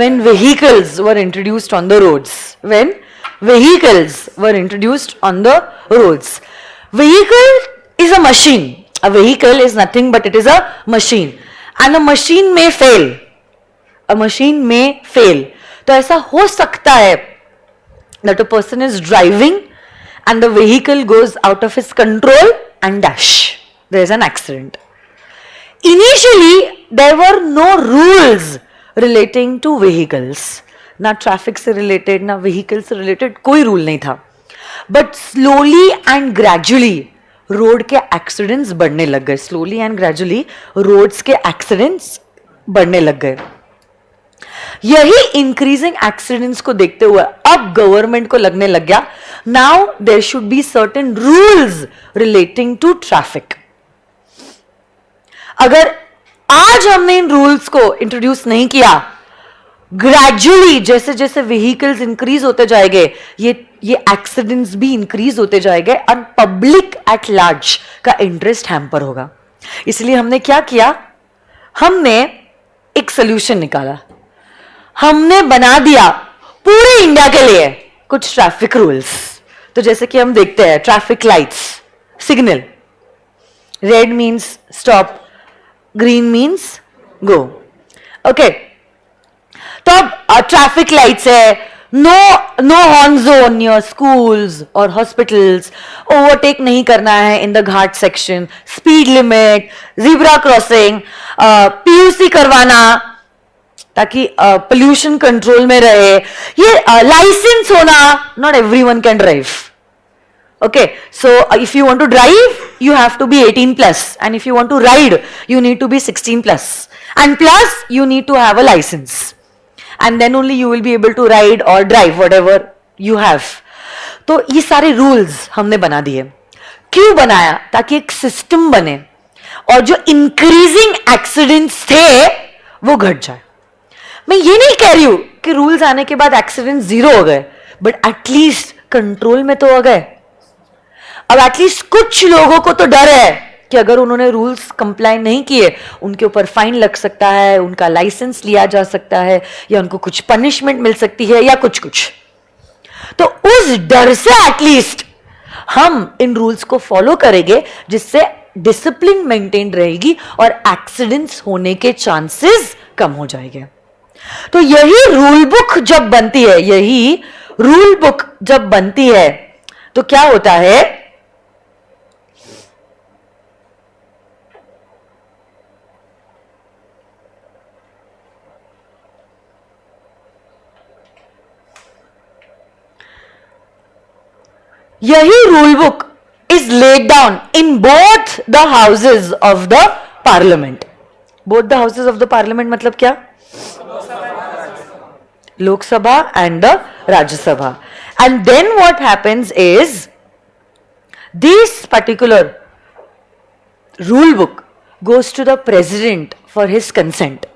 when vehicles were introduced on the roads. When vehicles were introduced on the roads. Vehicle is a machine. A vehicle is nothing but it is a machine. And a machine may fail. A machine may fail. तो ऐसा हो सकता है that a person is driving and the vehicle goes out of his control and dash. There is an accident. Initially, there were no rules relating to vehicles. ना traffic से related, ना vehicle से related, कोई rule नहीं था. But slowly and gradually, road के accidents बढ़ने लग गए. Slowly and gradually, roads के accidents बढ़ने लग गए. यही इंक्रीजिंग एक्सीडेंट्स को देखते हुए अब गवर्नमेंट को लगने लग गया now there should be certain rules relating to traffic. अगर आज हमने इन रूल्स को इंट्रोड्यूस नहीं किया, ग्रेजुअली जैसे जैसे व्हीकल्स इंक्रीज होते जाएंगे ये एक्सीडेंट्स भी इंक्रीज होते जाएंगे और पब्लिक एट लार्ज का इंटरेस्ट हैम्पर होगा. इसलिए हमने क्या किया, हमने एक सोल्यूशन निकाला. हमने बना दिया पूरे इंडिया के लिए कुछ ट्रैफिक रूल्स. तो जैसे कि हम देखते हैं traffic lights, signal, red means stop, green means go. Okay, तो अब ट्रैफिक लाइट्स है, no horn zone near schools और हॉस्पिटल्स, ओवरटेक नहीं करना है in the ghat section, speed limit, zebra crossing, PUC करवाना ताकि पोल्यूशन कंट्रोल में रहे, ये लाइसेंस होना. Not everyone can drive. Okay, so if you want to drive, you have to be 18 plus, and if you want to ride, you need to be 16 plus, and plus you need to have a license, and then only you will be able to ride or drive whatever you have. तो ये सारे rules हमने बना दिए. क्यों बनाया? ताकि एक सिस्टम बने और जो इंक्रीजिंग एक्सीडेंट्स थे वो घट जाए. मैं ये नहीं कह रही हूं कि रूल्स आने के बाद एक्सीडेंट जीरो हो गए, बट एटलीस्ट कंट्रोल में तो हो गए. अब एटलीस्ट कुछ लोगों को तो डर है कि अगर उन्होंने रूल्स कंप्लाई नहीं किए उनके ऊपर फाइन लग सकता है, उनका लाइसेंस लिया जा सकता है, या उनको कुछ पनिशमेंट मिल सकती है, या कुछ कुछ. तो उस डर से एटलीस्ट हम इन रूल्स को फॉलो करेंगे जिससे डिसिप्लिन मेंटेन रहेगी और एक्सीडेंट्स होने के चांसेस कम हो जाएंगे. तो यही रूल बुक जब बनती है तो क्या होता है, यही rule book is laid down in both the houses of the parliament. Both the houses of the parliament मतलब क्या? Lok Sabha and the Rajya Sabha. And then what happens is this particular rule book goes to the president for his consent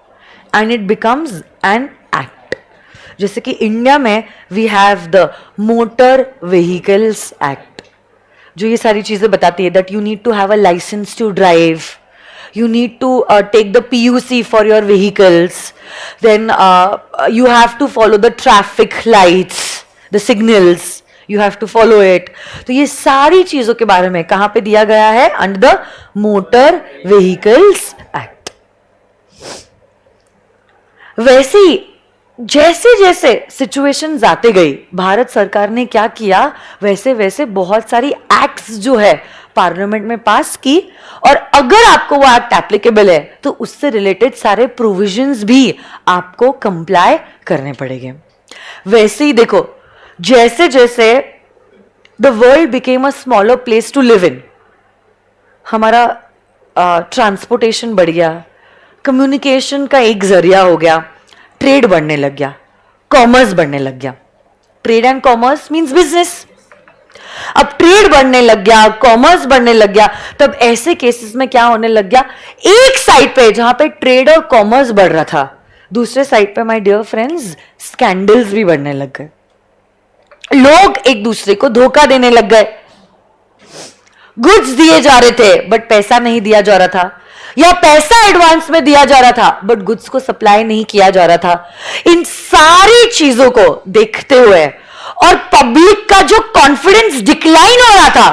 and it becomes an act. जैसे कि India में we have the Motor Vehicles Act जो ये सारी चीजें बताती है that you need to have a license to drive, you need to take the PUC for your vehicles, then you have to follow the traffic lights, the signals, you have to follow it. तो ये सारी चीजों के बारे में कहां पे दिया गया है? Under the motor vehicles act. वैसे ही जैसे जैसे सिचुएशंस आते गई भारत सरकार ने क्या किया, वैसे वैसे बहुत सारी एक्ट्स जो है पार्लियामेंट में पास की, और अगर आपको वो एक्ट एप्लीकेबल है तो उससे रिलेटेड सारे प्रोविजंस भी आपको कंप्लाई करने पड़ेंगे. वैसे ही देखो, जैसे जैसे the world became a smaller place to live in, हमारा ट्रांसपोर्टेशन बढ़ गया, कम्युनिकेशन का एक जरिया हो गया, ट्रेड बढ़ने लग गया, कॉमर्स बढ़ने लग गया. Trade and commerce means business. अब ट्रेड बढ़ने लग गया, कॉमर्स बढ़ने लग गया, तब ऐसे केसेस में क्या होने लग गया, एक साइड पे जहां पे ट्रेड और कॉमर्स बढ़ रहा था, दूसरे साइड पे माय डियर फ्रेंड्स स्कैंडल्स भी बढ़ने लग गए. लोग एक दूसरे को धोखा देने लग गए, गुड्स दिए जा रहे थे बट पैसा नहीं दिया जा रहा था, या पैसा एडवांस में दिया जा रहा था बट गुड्स को सप्लाई नहीं किया जा रहा था। इन सारी चीजों को देखते हुए और पब्लिक का जो कॉन्फिडेंस डिक्लाइन हो रहा था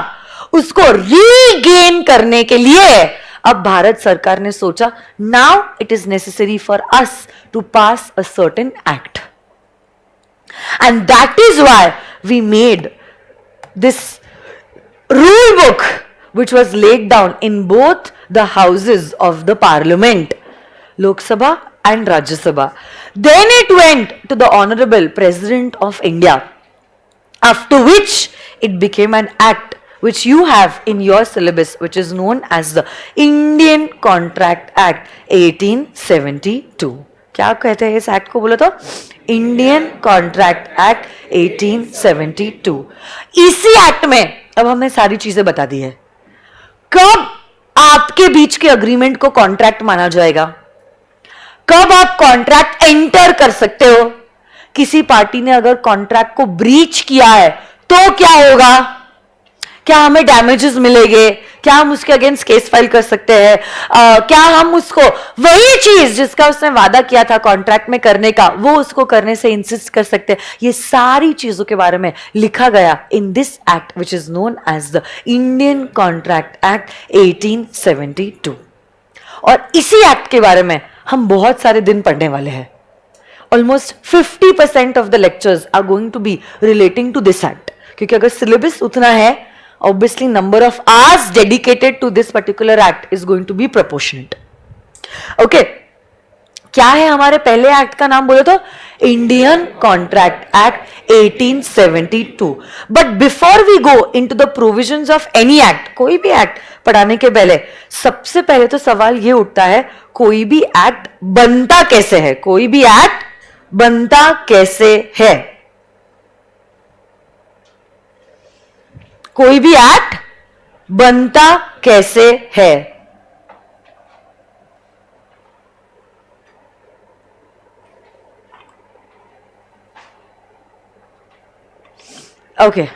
उसको रीगेन करने के लिए अब भारत सरकार ने सोचा now it is necessary for us to pass a certain act and that is why we made this rule book which was laid down in both the houses of the parliament, Lok Sabha and Rajya Sabha. Then it went to the Honorable President of India, after which it became an act which you have in your syllabus, which is known as the Indian Contract Act 1872. क्या कहते हैं इस act को बोलो तो? Indian contract act 1872। इसी act में अब हमने सारी चीजें बता दी है। कब आपके बीच के अग्रीमेंट को कॉन्ट्रैक्ट माना जाएगा, कब आप कॉन्ट्रैक्ट एंटर कर सकते हो, किसी पार्टी ने अगर कॉन्ट्रैक्ट को ब्रीच किया है तो क्या होगा, क्या हमें डैमेजेस मिलेंगे, क्या हम उसके अगेंस्ट केस फाइल कर सकते हैं, क्या हम उसको वही चीज जिसका उसने वादा किया था कॉन्ट्रैक्ट में करने का वो उसको करने से इंसिस्ट कर सकते हैं। ये सारी चीजों के बारे में लिखा गया in this act which is known as the Indian contract act 1872। और इसी एक्ट के बारे में हम बहुत सारे दिन पढ़ने वाले हैं। Almost 50% of the lectures are going to be relating to this act, क्योंकि अगर सिलेबस उतना है obviously number of hours dedicated to this particular act is going to be proportionate. Okay, क्या है हमारे पहले एक्ट का नाम बोले तो Indian contract act 1872। But before we go into the provisions of any act, कोई भी एक्ट पढ़ाने के पहले सबसे पहले तो सवाल ये उठता है कोई भी एक्ट बनता कैसे है, कोई भी एक्ट बनता कैसे है, कोई भी एक्ट बनता कैसे है। Okay.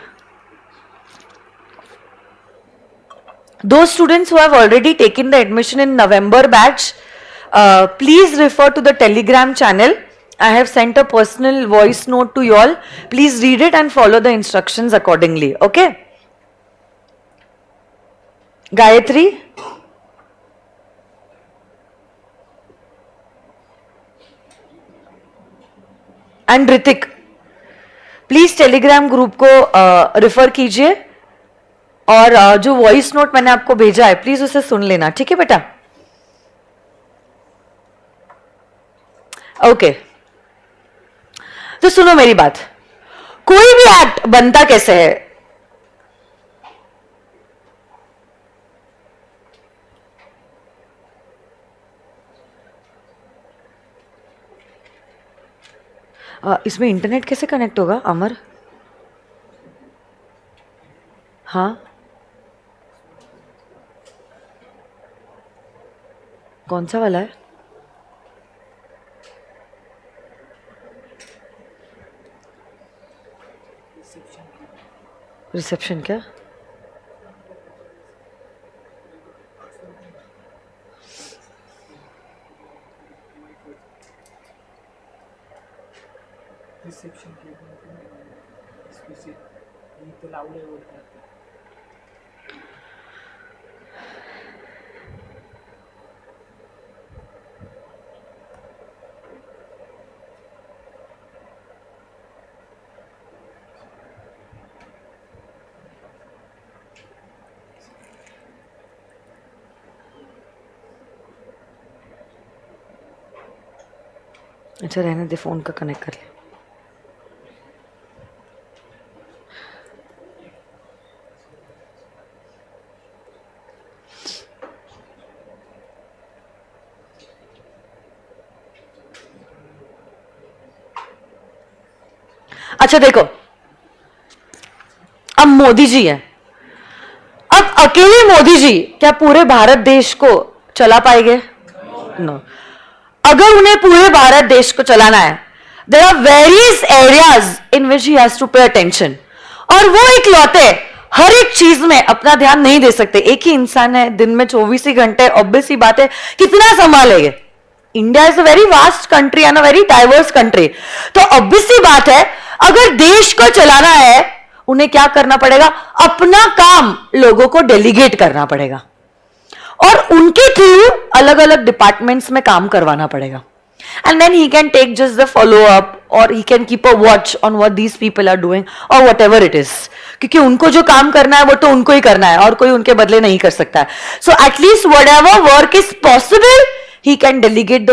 Those students who have already taken the admission in November batch, please refer to the Telegram channel. I have sent a personal voice note to you all. Please read it and follow the instructions accordingly. Okay? Gayatri? And Ritik, please Telegram group को refer कीजिए और जो voice note मैंने आपको भेजा है please उसे सुन लेना, ठीक है बेटा? ओके, तो सुनो मेरी बात, कोई भी एक्ट बनता कैसे है? इसमें इंटरनेट कैसे कनेक्ट होगा अमर? हाँ, कौन सा वाला है? रिसेप्शन क्या? रिसेप्शन के स्पेशल ये तो लाउड है। अच्छा रहने दे, फोन का कनेक्ट कर ले। अच्छा देखो, अब मोदी जी है, अब अकेले मोदी जी क्या पूरे भारत देश को चला पाएंगे? नो। अगर उन्हें पूरे भारत देश को चलाना है, there are various areas in which he has to pay attention, और वो इकलौते हर एक चीज में अपना ध्यान नहीं दे सकते। एक ही इंसान है, दिन में 24 ही घंटे, ऑब्वियस ही बात है कितना संभालेंगे। India is a very vast country and a very diverse country, तो ऑब्वियस ही बात है अगर देश को चलाना है उन्हें क्या करना पड़ेगा, अपना काम लोगों को डेलीगेट करना पड़ेगा और उनके थ्रू अलग अलग डिपार्टमेंट्स में काम करवाना पड़ेगा। And then he can take just the follow up or he can keep a watch on what these people are doing or whatever it is, क्योंकि उनको जो काम करना है वो तो उनको ही करना है और कोई उनके बदले नहीं कर सकता है। So at least whatever work is possible he can delegate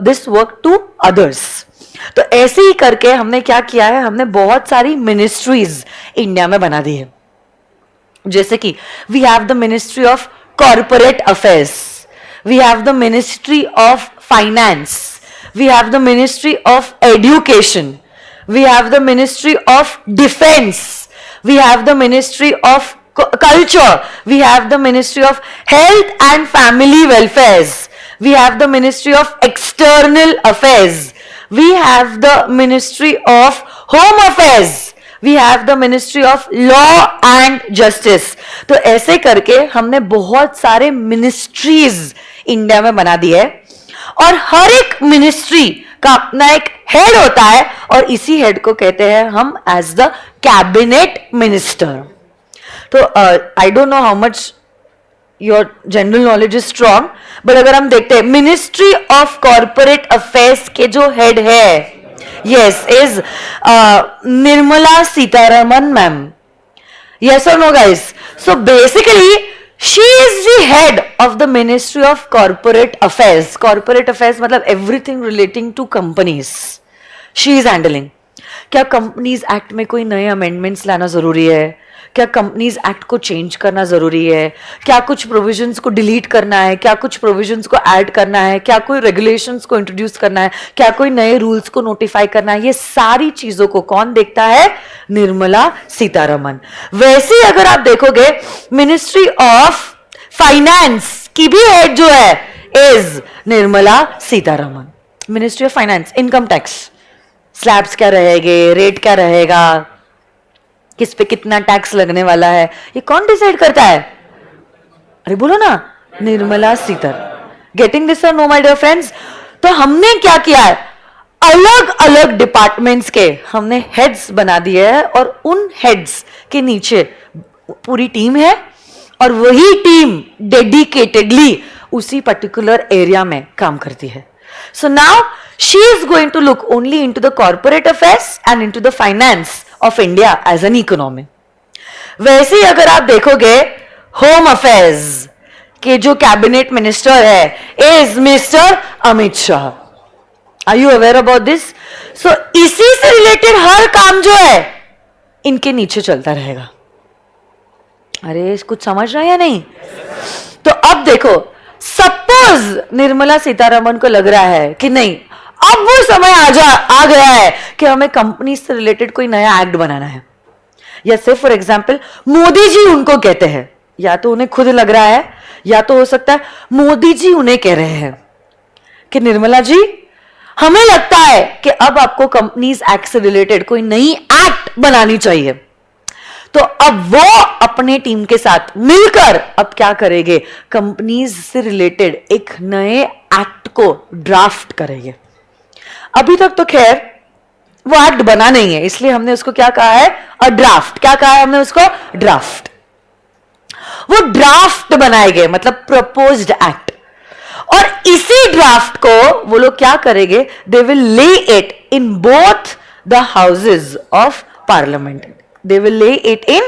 this work to others। तो ऐसे ही करके हमने क्या किया है, हमने बहुत सारी मिनिस्ट्रीज इंडिया में बना दी है। जैसे कि we have the ministry of corporate affairs, we have the ministry of finance, we have the ministry of education, we have the ministry of defense, we have the ministry of culture, we have the ministry of health and family welfares, we have the ministry of external affairs, we have the ministry of home affairs, we have the ministry of law and justice। तो ऐसे करके हमने बहुत सारे ministries India में बना दी है और हर एक मिनिस्ट्री का अपना एक हेड होता है और इसी हेड को कहते हैं हम एज द कैबिनेट मिनिस्टर। तो I don't know how much your general knowledge is strong, but अगर हम देखते हैं मिनिस्ट्री ऑफ कॉर्पोरेट अफेयर्स के जो हेड है, yes, is Nirmala Sitharaman ma'am. Yes or no guys? So basically she is the head of the Ministry of Corporate Affairs। Corporate Affairs मतलब everything relating to companies she is handling। क्या companies act में कोई नए amendments लाना जरूरी है, क्या companies act को चेंज करना जरूरी है, क्या कुछ प्रोविजंस को डिलीट करना है, क्या कुछ प्रोविजंस को ऐड करना है, क्या कोई रेगुलेशंस को इंट्रोड्यूस करना है, क्या कोई नए रूल्स को नोटिफाई करना है, ये सारी चीजों को कौन देखता है, निर्मला सीतारमन। वैसे ही अगर आप देखोगे मिनिस्ट्री ऑफ फाइनेंस की भी हेड जो है is Nirmala Sitharaman. Ministry of finance, income tax, slabs क्या रहेंगे, रेट क्या रहेगा, किस पे कितना टैक्स लगने वाला है, ये कौन डिसाइड करता है, अरे बोलो ना, निर्मला सीतार। गेटिंग दिस और नो माय डियर फ्रेंड्स? तो हमने क्या किया है, अलग अलग डिपार्टमेंट्स के हमने हेड्स बना दिए हैं और उन हेड्स के नीचे पूरी टीम है और वही टीम डेडिकेटेडली उसी पर्टिकुलर एरिया में काम करती है। So now she is going to look only into the corporate affairs and into the finance of India as an economy। वैसे ही अगर आप देखोगे होम अफेयर्स के जो कैबिनेट मिनिस्टर है is mister Amit Shah. Are you aware about this? So इसी से related हर काम जो है इनके नीचे चलता रहेगा। अरे कुछ समझ रहा है या नहीं? तो अब देखो, सपोज निर्मला सीतारमन को लग रहा है कि नहीं, अब वो समय आ गया है कि हमें कंपनी से रिलेटेड कोई नया एक्ट बनाना है, या से फॉर एग्जांपल मोदी जी उनको कहते हैं, या तो उन्हें खुद लग रहा है या तो हो सकता है मोदी जी उन्हें कह रहे हैं कि निर्मला जी हमें लगता है कि अब आपको कंपनीज एक्ट से रिलेटेड कोई नई एक्ट बनानी चाहिए। तो अब वो अपने टीम के साथ मिलकर अब क्या करेंगे, कंपनीज से रिलेटेड एक नए एक्ट को ड्राफ्ट करेंगे। अभी तक तो खैर वो एक्ट बना नहीं है, इसलिए हमने उसको क्या कहा है, अ ड्राफ्ट। क्या कहा है हमने उसको, ड्राफ्ट। वो ड्राफ्ट बनाएंगे, मतलब प्रपोज्ड एक्ट, और इसी ड्राफ्ट को वो लोग क्या करेंगे, they will lay it in both the houses of parliament. They will lay it in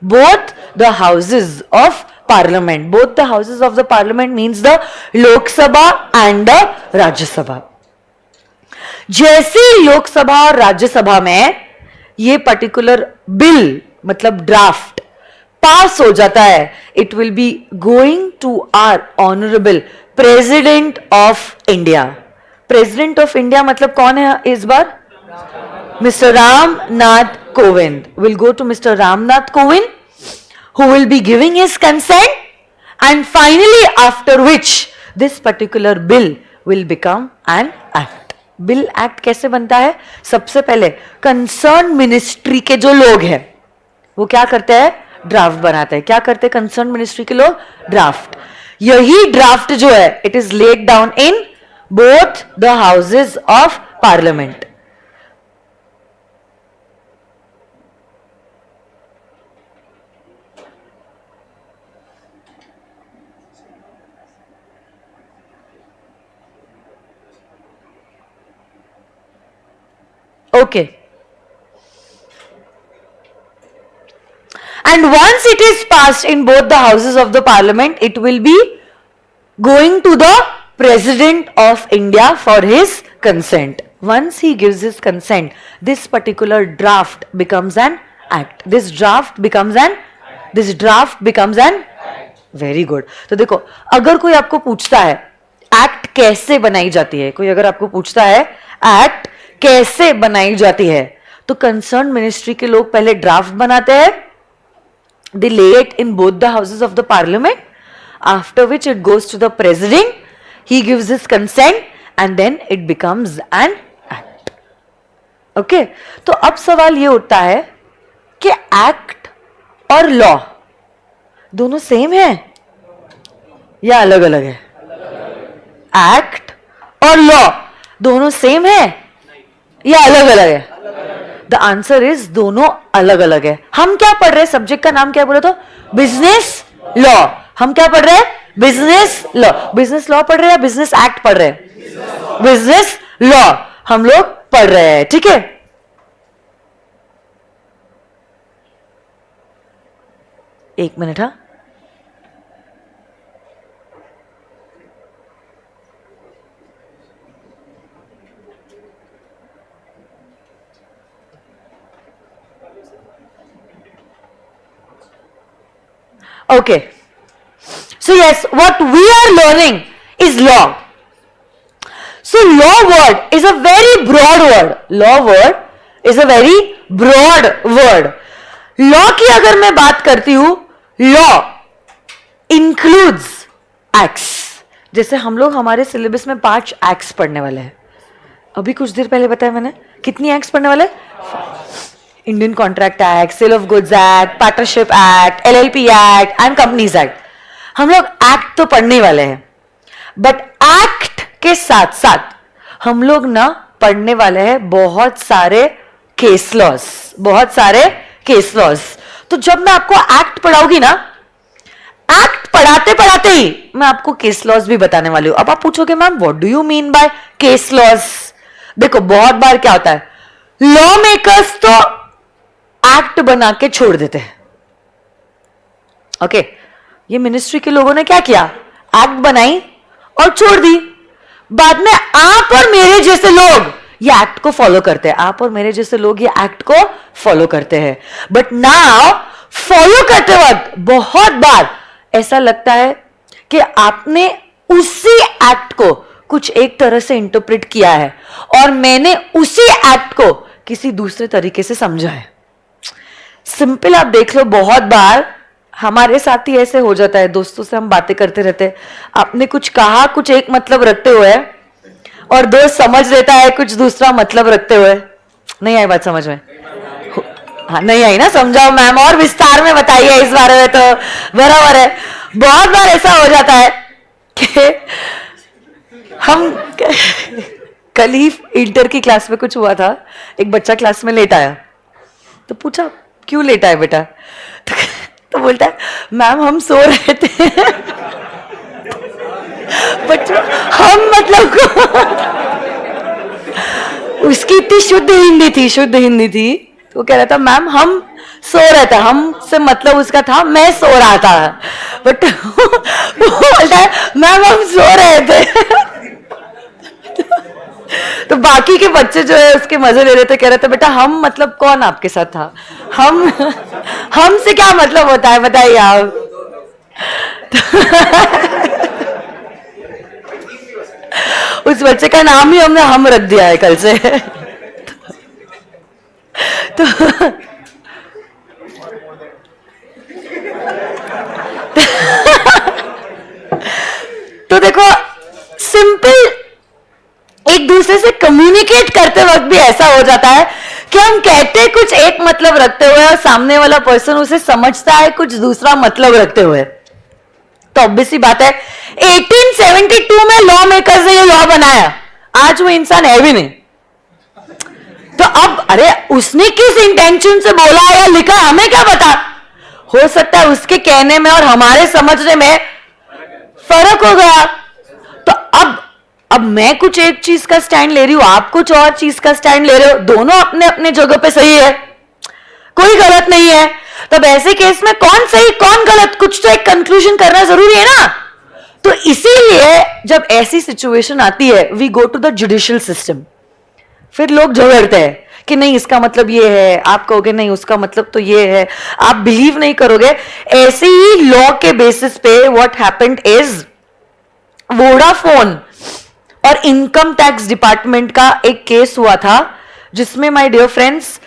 both the houses of parliament. Both the houses of the parliament means the Lok Sabha and the Rajya Sabha. जैसे लोकसभा और राज्यसभा में ये particular bill मतलब draft पास हो जाता है, it will be going to our honorable President of India. President of India मतलब कौन है इस बार, Mr. Ram Nath Kovind will go to Mr. Ram Nath Kovind, who will be giving his consent, and finally after which this particular bill will become an act। Bill act कैसे बनता है, सबसे पहले concern ministry के जो लोग हैं वो क्या करते हैं, ड्राफ्ट बनाते हैं। क्या करते हैं कंसर्न मिनिस्ट्री के लोग? ड्राफ्ट। यही ड्राफ्ट जो है it is laid down in both the houses of parliament. Okay. And once it is passed in both the houses of the parliament, it will be going to the President of India for his consent. Once he gives his consent, this particular draft becomes an act. This draft becomes an very good. तो देखो, अगर कोई आपको पूछता है act कैसे बनाई जाती है, कोई अगर आपको पूछता है एक्ट कैसे बनाई जाती है, तो कंसर्न मिनिस्ट्री के लोग पहले ड्राफ्ट बनाते हैं, they lay it in both the houses of the parliament, after which it goes to the president, he gives his consent and then it becomes an act. Okay, तो अब सवाल ये उठता है कि एक्ट और लॉ दोनों सेम है या अलग अलग है? एक्ट और लॉ दोनों सेम है या अलग अलग है? द आंसर इज दोनों अलग अलग है। हम क्या पढ़ रहे हैं? सब्जेक्ट का नाम क्या बोले तो? Business law. हम क्या पढ़ रहे हैं? Business law. बिजनेस लॉ पढ़ रहे हैं या बिजनेस एक्ट पढ़ रहे हैं? बिजनेस लॉ हम लोग पढ़ रहे हैं। ठीक है, एक मिनट। हाँ, okay, so yes, what we are learning is law. So law word is a very broad word. Law word is a very broad word. Law की अगर मैं बात करती हूं, law includes acts. जैसे हम लोग हमारे सिलेबस में 5 एक्ट्स पढ़ने वाले हैं। अभी कुछ देर पहले बताया मैंने, कितनी एक्ट्स पढ़ने वाले? Indian contract act, sale of goods act, partnership act, LLP act and companies act. हम लोग एक्ट तो पढ़ने वाले हैं, बट एक्ट के साथ साथ हम लोग ना पढ़ने वाले हैं बहुत सारे केस लॉज, बहुत सारे केस लॉज। तो जब मैं आपको एक्ट पढ़ाऊंगी ना, एक्ट पढ़ाते पढ़ाते ही मैं आपको केस लॉज भी बताने वाली हूं। अब आप पूछोगे ma'am what do you mean by case laws? देखो, बहुत बार क्या होता है, लॉ मेकर्स तो एक्ट बना के छोड़ देते हैं। ओके, ये मिनिस्ट्री के लोगों ने क्या किया? एक्ट बनाई और छोड़ दी। बाद में आप और मेरे जैसे लोग ये एक्ट को फॉलो करते हैं। आप और मेरे जैसे लोग ये एक्ट को फॉलो करते हैं। बट नाउ फॉलो करते वक्त बहुत बार ऐसा लगता है कि आपने उसी एक्ट को कुछ एक तरह से इंटरप्रेट किया है और मैंने उसी एक्ट को किसी दूसरे तरीके से समझा है। सिंपल आप देख लो, बहुत बार हमारे साथ ही ऐसे हो जाता है। दोस्तों से हम बातें करते रहते हैं, आपने कुछ कहा कुछ एक मतलब रखते हुए और दोस्त समझ लेता है कुछ दूसरा मतलब रखते हुए। नहीं आई बात समझ में? हाँ, नहीं आई ना? समझाओ मैम, और विस्तार में बताइए इस बारे में। तो बराबर है, बहुत बार ऐसा हो जाता है कि हम कल ही इंटर की क्लास में कुछ हुआ था, एक बच्चा क्लास में लेट आया, तो पूछा क्यों लेट आया बेटा? तो बोलता है मैम हम सो रहे थे। बच्चों, हम मतलब उसकी इतनी शुद्ध हिंदी थी, तो कह रहा था मैम हम सो रहे थे। हम से मतलब उसका था मैं सो रहा था, बट वो बोलता है मैम हम सो रहे थे। तो बाकी के बच्चे जो है उसके मजे ले रहे थे, कह रहे थे बेटा हम मतलब कौन आपके साथ था? हम से क्या मतलब होता है बताइए आप? उस बच्चे का नाम ही हमने हम रख दिया है कल से। तो देखो, सिंपल एक दूसरे से कम्युनिकेट करते वक्त भी ऐसा हो जाता है कि हम कहते कुछ एक मतलब रखते हुए और सामने वाला पर्सन उसे समझता है कुछ दूसरा मतलब रखते हुए। तो ऑब्वियसली बात है 1872 में लॉ मेकर्स ने ये लॉ बनाया, आज वो इंसान है भी नहीं। तो अब अरे उसने किस इंटेंशन से बोला या लिखा हमें क्या पता, हो सकता है उसके कहने में और हमारे समझने में फर्क हो गया। तो अब मैं कुछ एक चीज का स्टैंड ले रही हूं, आप कुछ और चीज का स्टैंड ले रहे हो, दोनों अपने अपने जगह पे सही है, कोई गलत नहीं है। तब ऐसे केस में कौन सही कौन गलत, कुछ तो एक कंक्लूजन करना जरूरी है ना। तो इसीलिए जब ऐसी सिचुएशन आती है we go to the judicial system. फिर लोग झगड़ते हैं कि नहीं इसका मतलब ये है, आप कहोगे नहीं उसका मतलब तो ये है, आप बिलीव नहीं करोगे। ऐसे ही लॉ के बेसिस पे व्हाट हैपेंड इज वोडाफोन और इनकम टैक्स डिपार्टमेंट का एक केस हुआ था जिसमें माय डियर फ्रेंड्स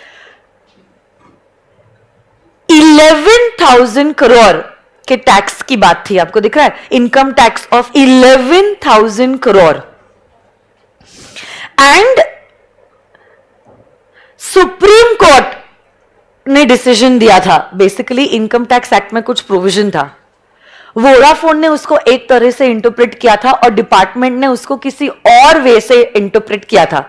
11,000 करोड़ के टैक्स की बात थी। आपको दिख रहा है income tax of 11,000 crore. And supreme court ने डिसीजन दिया था, बेसिकली इनकम टैक्स एक्ट में कुछ प्रोविजन था, वोडाफोन ने उसको एक तरह से इंटरप्रेट किया था और डिपार्टमेंट ने उसको किसी और वे से इंटरप्रेट किया था।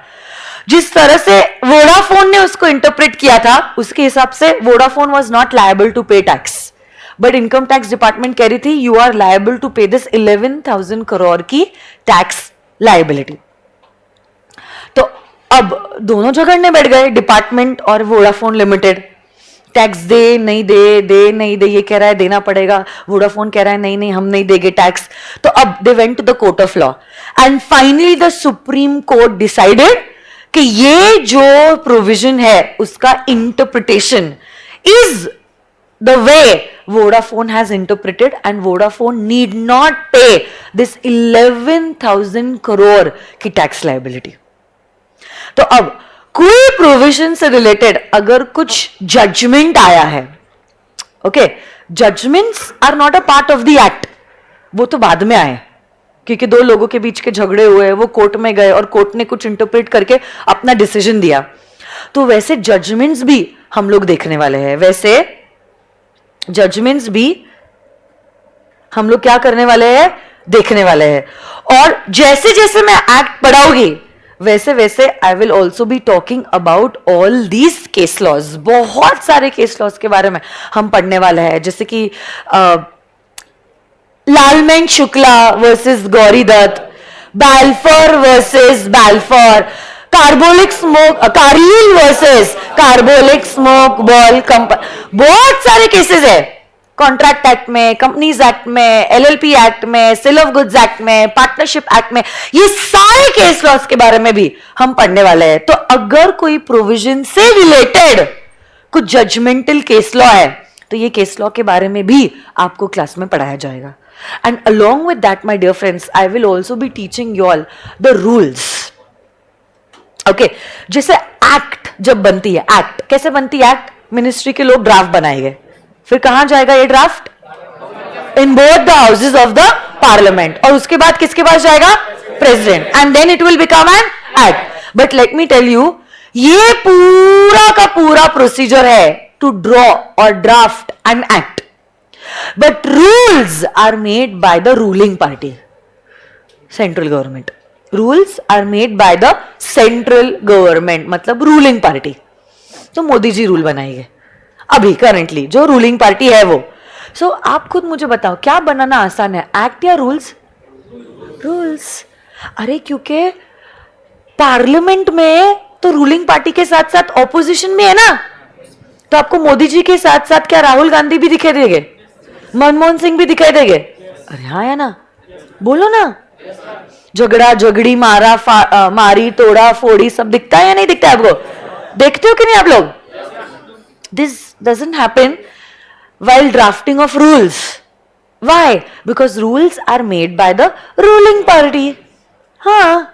जिस तरह से वोडाफोन ने उसको इंटरप्रेट किया था उसके हिसाब से Vodafone was not liable to pay tax, but income tax department कह रही थी you are liable to pay this 11,000 crore की टैक्स लायबिलिटी। तो अब दोनों झगड़ने बैठ गए, डिपार्टमेंट और वोडाफोन लिमिटेड। टैक्स दे नहीं दे, दे नहीं दे, ये कह रहा है देना पड़ेगा, वोडाफोन कह रहा है नहीं नहीं हम नहीं देंगे टैक्स। तो अब they went to the court of law and finally the supreme court decided कि ये जो प्रोविजन है उसका interpretation is the way Vodafone has interpreted and Vodafone need not pay this 11,000 crore की टैक्स लायबिलिटी। तो अब कोई प्रोविजन से रिलेटेड अगर कुछ जजमेंट आया है, okay, judgements are not a part of the act, वो तो बाद में आए क्योंकि दो लोगों के बीच के झगड़े हुए, वो कोर्ट में गए और कोर्ट ने कुछ इंटरप्रेट करके अपना डिसीजन दिया। तो वैसे जजमेंट्स भी हम लोग देखने वाले हैं, वैसे जजमेंट्स भी हम लोग क्या करने वाले हैं, देखने वाले हैं। और जैसे जैसे मैं एक्ट पढ़ाऊंगी वैसे वैसे I will also be talking about all these case laws. बहुत सारे केस लॉज के बारे में हम पढ़ने वाले हैं, जैसे कि Lalman Shukla versus Gauri Dutt, Balfour versus Balfour, carbolic smoke, Carlill versus carbolic smoke ball company, बहुत सारे केसेस है। कॉन्ट्रैक्ट एक्ट में, कंपनीज एक्ट में, एलएलपी एक्ट में, सेल ऑफ गुड्स एक्ट में, पार्टनरशिप एक्ट में, ये सारे केस लॉज के बारे में भी हम पढ़ने वाले हैं। तो अगर कोई प्रोविजन से रिलेटेड कुछ जजमेंटल केस लॉ है तो ये केस लॉ के बारे में भी आपको क्लास में पढ़ाया जाएगा। And along with that my dear friends I will also be teaching you all the rules. Okay, जैसे एक्ट जब बनती है, एक्ट कैसे बनती है, एक्ट मिनिस्ट्री के लोग ड्राफ्ट बनाएंगे, फिर कहां जाएगा ये draft, in both the houses of the parliament, और उसके बाद किसके पास जाएगा, president, and then it will become an act. But let me tell you, ये पूरा का पूरा प्रोसीजर है टू ड्रॉ और draft an act, but rules are made by the ruling party, central government. Rules are made by the central government, मतलब ruling party। तो Modi ji rule बनाएंगे अभी करंटली जो रूलिंग पार्टी है वो। सो आप खुद मुझे बताओ क्या बनाना आसान है, एक्ट या रूल्स? रूल्स। अरे क्योंकि पार्लियामेंट में तो रूलिंग पार्टी के साथ साथ ऑपोजिशन भी है ना, तो आपको मोदी जी के साथ साथ क्या राहुल गांधी भी दिखाई देंगे, मनमोहन सिंह भी दिखाई देंगे? अरे हाँ या ना, बोलो ना। झगड़ा झगड़ी मारा मारी तोड़ा फोड़ी सब दिखता है या नहीं दिखता है आपको? देखते हो कि नहीं आप लोग? This doesn't happen while drafting of rules. Why? Because rules are made by the ruling party. हाँ,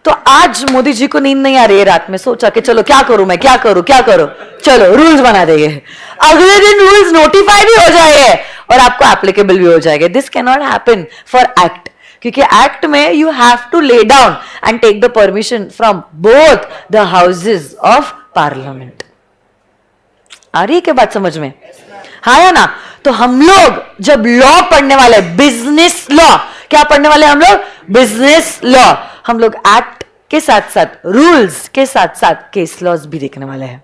तो आज मोदी जी को नींद नहीं आ रही है, रात में सोचा कि चलो क्या करूं मैं, क्या करूं क्या करूं, चलो रूल्स बना देंगे। अगले दिन रूल्स नोटिफाई भी हो जाएंगे और आपको एप्लीकेबल भी हो जाएंगे। This can not happen for act, क्योंकि एक्ट में you have to lay down and take the permission from both the houses of parliament. आ रही है क्या बात समझ में? हाँ या ना? तो हम लोग जब लॉ पढ़ने वाले, बिजनेस लॉ, क्या पढ़ने वाले हम लोग? Business law. हम लोग एक्ट के साथ साथ, रूल्स के साथ साथ केस लॉज भी देखने वाले हैं।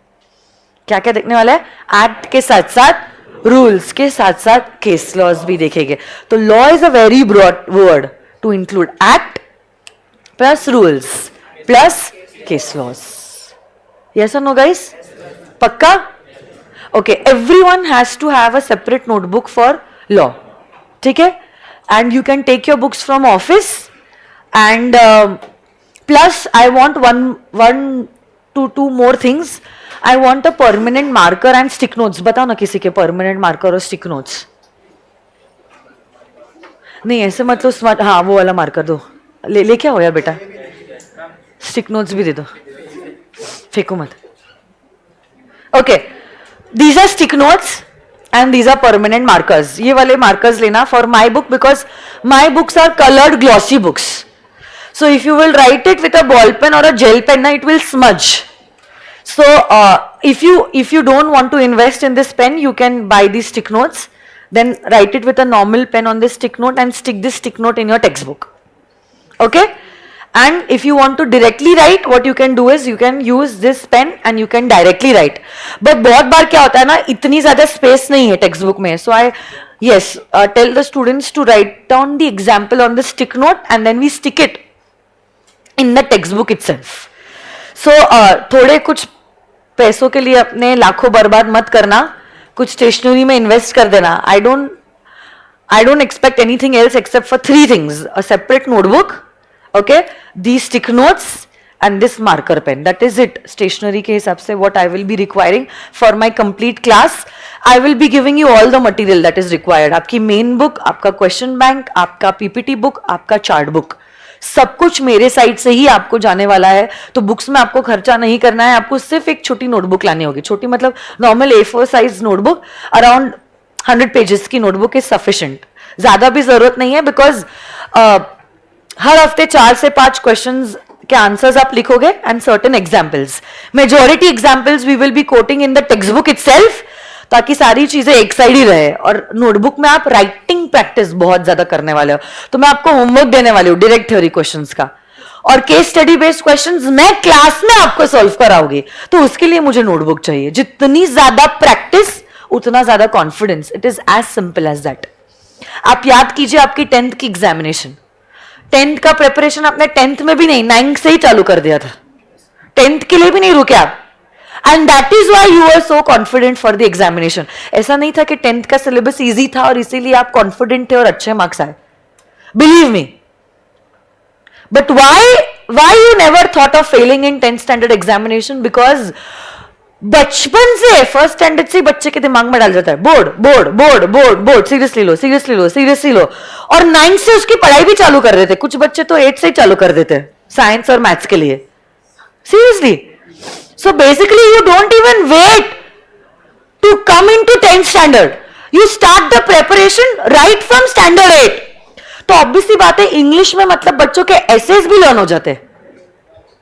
क्या क्या देखने वाले हैं? एक्ट के साथ साथ, रूल्स के साथ साथ केस लॉज भी देखेंगे। तो law is a very broad word to include act plus rules plus case laws. Yes और नो गाइस? पक्का? Okay, everyone has to have a separate notebook for law, ठीक है? And you can take your books from office and plus I want one two two more things. I want a permanent marker and stick notes. बताओ ना किसी के permanent marker और stick notes. नहीं ऐसे मतलब स्मार्ट, हाँ वो वाला मार्कर दो, लेके आओ यार बेटा। स्टिक नोट्स भी दे दो, फेंको मत। Okay, these are stick notes and these are permanent markers. ये वाले markers लेना for my book because my books are colored glossy books. So if you will write it with a ball pen or a gel pen, na, it will smudge. So if you don't want to invest in this pen, you can buy these stick notes. Then write it with a normal pen on this stick note and stick this stick note in your textbook. Okay? And if you want to directly write, what you can do is you can use this pen and you can directly write. But बहुत बार क्या होता है ना, इतनी ज़्यादा space नहीं है textbook में. So I tell the students to write down the example on the stick note and then we stick it in the textbook itself. So थोड़े कुछ पैसों के लिए अपने लाखों बर्बाद मत करना, कुछ स्टेशनरी में इन्वेस्ट कर देना. I don't expect anything else except for 3 things: a separate notebook, okay, these stick notes and this marker pen. That is it. Stationery के हिसाब से what I will be requiring for my complete class. I will be giving you all the material that is required. आपकी main book, आपका question bank, आपका PPT book, आपका chart book, सब कुछ मेरे साइड से ही आपको जाने वाला है. तो बुक्स में आपको खर्चा नहीं करना है, आपको सिर्फ एक छोटी नोटबुक लानी होगी. छोटी मतलब normal A4 size notebook, around 100 pages की नोटबुक इज सफिशिएंट. ज्यादा भी जरूरत नहीं है बिकॉज हर हफ्ते 4 से 5 क्वेश्चंस के आंसर्स आप लिखोगे and certain examples. Majority examples we will be quoting in the text book itself, ताकि सारी चीजें एक साइड ही रहे. और नोटबुक में आप राइटिंग प्रैक्टिस बहुत ज्यादा करने वाले हो, तो मैं आपको होमवर्क देने वाली हूँ डायरेक्ट थ्योरी क्वेश्चंस का, और केस स्टडी बेस्ड क्वेश्चंस मैं क्लास में आपको सॉल्व कराऊंगी. तो उसके लिए मुझे नोटबुक चाहिए. जितनी ज्यादा प्रैक्टिस उतना ज्यादा confidence. It is as simple as that. आप याद कीजिए आपकी 10th की एग्जामिनेशन. 10th का प्रिपरेशन आपने 10th में भी नहीं, 9th से ही चालू कर दिया था. 10th के लिए भी नहीं रुके आप. And that is why you are so confident for the examination. ऐसा नहीं था कि 10th का सिलेबस इजी था और इसीलिए आप कॉन्फिडेंट थे और अच्छे मार्क्स आए. Believe me. But why you never thought of Fehling in 10th standard examination? Because बचपन से, फर्स्ट स्टैंडर्ड से बच्चे के दिमाग में डाल जाता है board board board board board, seriously लो सीरियसली लो सीरियसली लो. और 9th से उसकी पढ़ाई भी चालू कर देते. कुछ बच्चे तो 8th से ही चालू कर देते साइंस और मैथ्स के लिए. Seriously. So basically you don't even wait to come in to 10th standard. You start the preparation right from standard 8. तो ऑब्वियसली बात है, इंग्लिश में मतलब बच्चों के एसेज भी लर्न हो जाते हैं.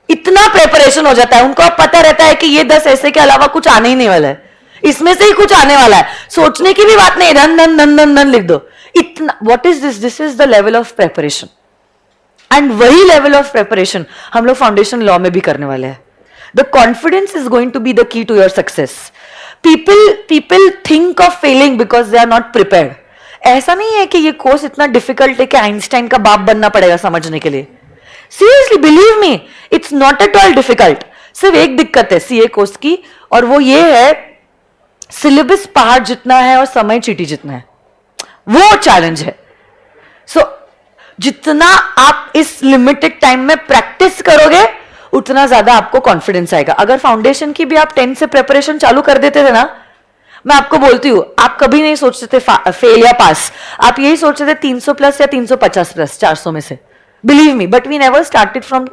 इतना प्रिपरेशन हो जाता है उनको. अब पता रहता है कि ये 10 ऐसे के अलावा कुछ आने ही नहीं वाला है, इसमें से ही कुछ आने वाला है. सोचने की भी बात नहीं, run run run run run लिख दो. इतना, what is this? This is the level of preparation. And वही लेवल ऑफ प्रिपरेशन हम लोग फाउंडेशन लॉ में भी करने वाले हैं. The confidence is going to be the key to your success. People think of failing because they are not prepared. ऐसा नहीं है कि ये कोर्स इतना डिफिकल्ट है कि आइंस्टाइन का बाप बनना पड़ेगा समझने के लिए. Seriously believe me, it's not at all difficult. सिर्फ एक दिक्कत है सीए कोर्स की, और वो ये है सिलेबस पहाड़ जितना है और समय चीटी जितना है. वो चैलेंज है. सो जितना आप इस लिमिटेड टाइम में प्रैक्टिस करोगे उतना ज्यादा आपको कॉन्फिडेंस आएगा. अगर फाउंडेशन की भी आप 10 से प्रिपरेशन चालू कर देते थे ना, मैं आपको बोलती हूं, आप कभी नहीं सोचते थे फेल या पास. आप यही सोचते थे 300 प्लस या 350 प्लस 400 में से. Believe me, but we never started from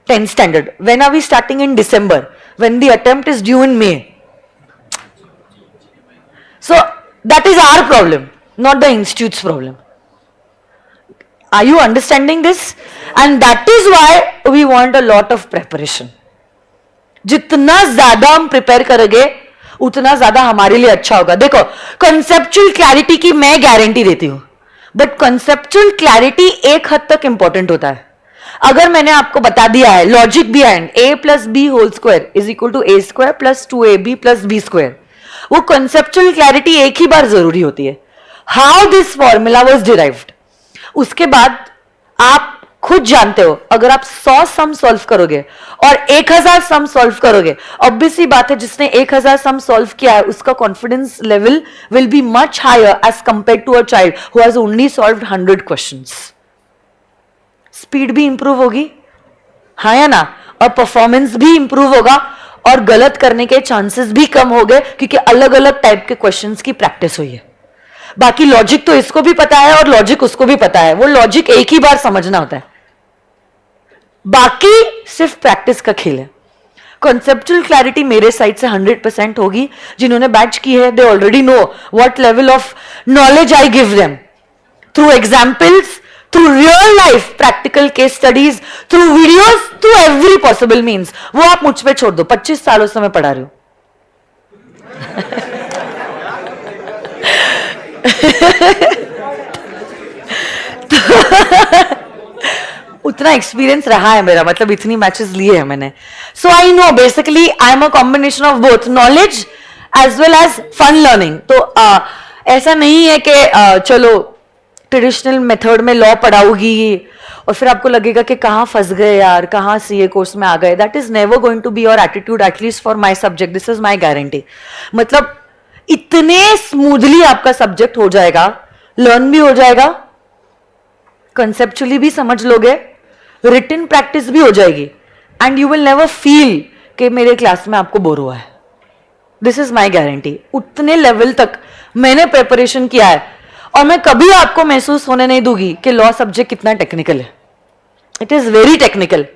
10th standard. When are we starting? In December, when the attempt is due in May. So that is our problem, not the institute's problem. Are you understanding this? And that is why we want a lot of preparation. जितना ज्यादा हम prepare करेंगे उतना ज्यादा हमारे लिए अच्छा होगा. देखो, कंसेप्चुअल क्लैरिटी की मैं गारंटी देती हूं, बट कंसेप्चुअल क्लैरिटी एक हद तक इंपॉर्टेंट होता है. अगर मैंने आपको बता दिया है logic behind a plus B whole square is equal to a square plus 2ab plus b square, वो कंसेप्चुअल क्लैरिटी एक ही बार जरूरी होती है. How this formula was derived, उसके बाद आप खुद जानते हो, अगर आप 100 सम सॉल्व करोगे और 1000 सम सॉल्व करोगे, ऑब्वियसली बात है जिसने 1000 सम सॉल्व किया है उसका confidence level will be much higher as compare to a child who has only solved 100 questions. Speed भी इंप्रूव होगी, हाँ या ना, और परफॉर्मेंस भी इंप्रूव होगा और गलत करने के चांसेस भी कम हो गए क्योंकि अलग अलग टाइप के क्वेश्चंस की प्रैक्टिस हुई है. बाकी लॉजिक तो इसको भी पता है और लॉजिक उसको भी पता है, वो लॉजिक एक ही बार समझना होता है, बाकी सिर्फ प्रैक्टिस का खेल है. कॉन्सेप्चुअल क्लैरिटी मेरे साइड से 100% होगी. जिन्होंने बैच की है they already know what level of knowledge I give them through examples, through real life practical case studies, through videos, through every possible means. वो आप मुझ पे छोड़ दो, 25 सालों से मैं पढ़ा रही हूं. उतना एक्सपीरियंस रहा है मेरा, मतलब इतनी मैचेस लिए हैं मैंने. So I know basically I am a combination of both knowledge as well as fun learning. तो ऐसा नहीं है कि चलो ट्रेडिशनल मेथड में लॉ पढ़ाओगी और फिर आपको लगेगा कि कहाँ फंस गए यार, कहाँ सीए कोर्स में आ गए. That is never going to be your attitude, at least for my subject. This is my guarantee. मतलब इतने स्मूथली आपका सब्जेक्ट हो जाएगा, लर्न भी हो जाएगा, कंसेप्चुअली भी समझ लोगे, रिटन प्रैक्टिस भी हो जाएगी, and you will never feel कि मेरे क्लास में आपको बोर हुआ है. This is my guarantee. उतने लेवल तक मैंने प्रिपरेशन किया है और मैं कभी आपको महसूस होने नहीं दूंगी कि लॉ सब्जेक्ट कितना टेक्निकल है. It is very technical.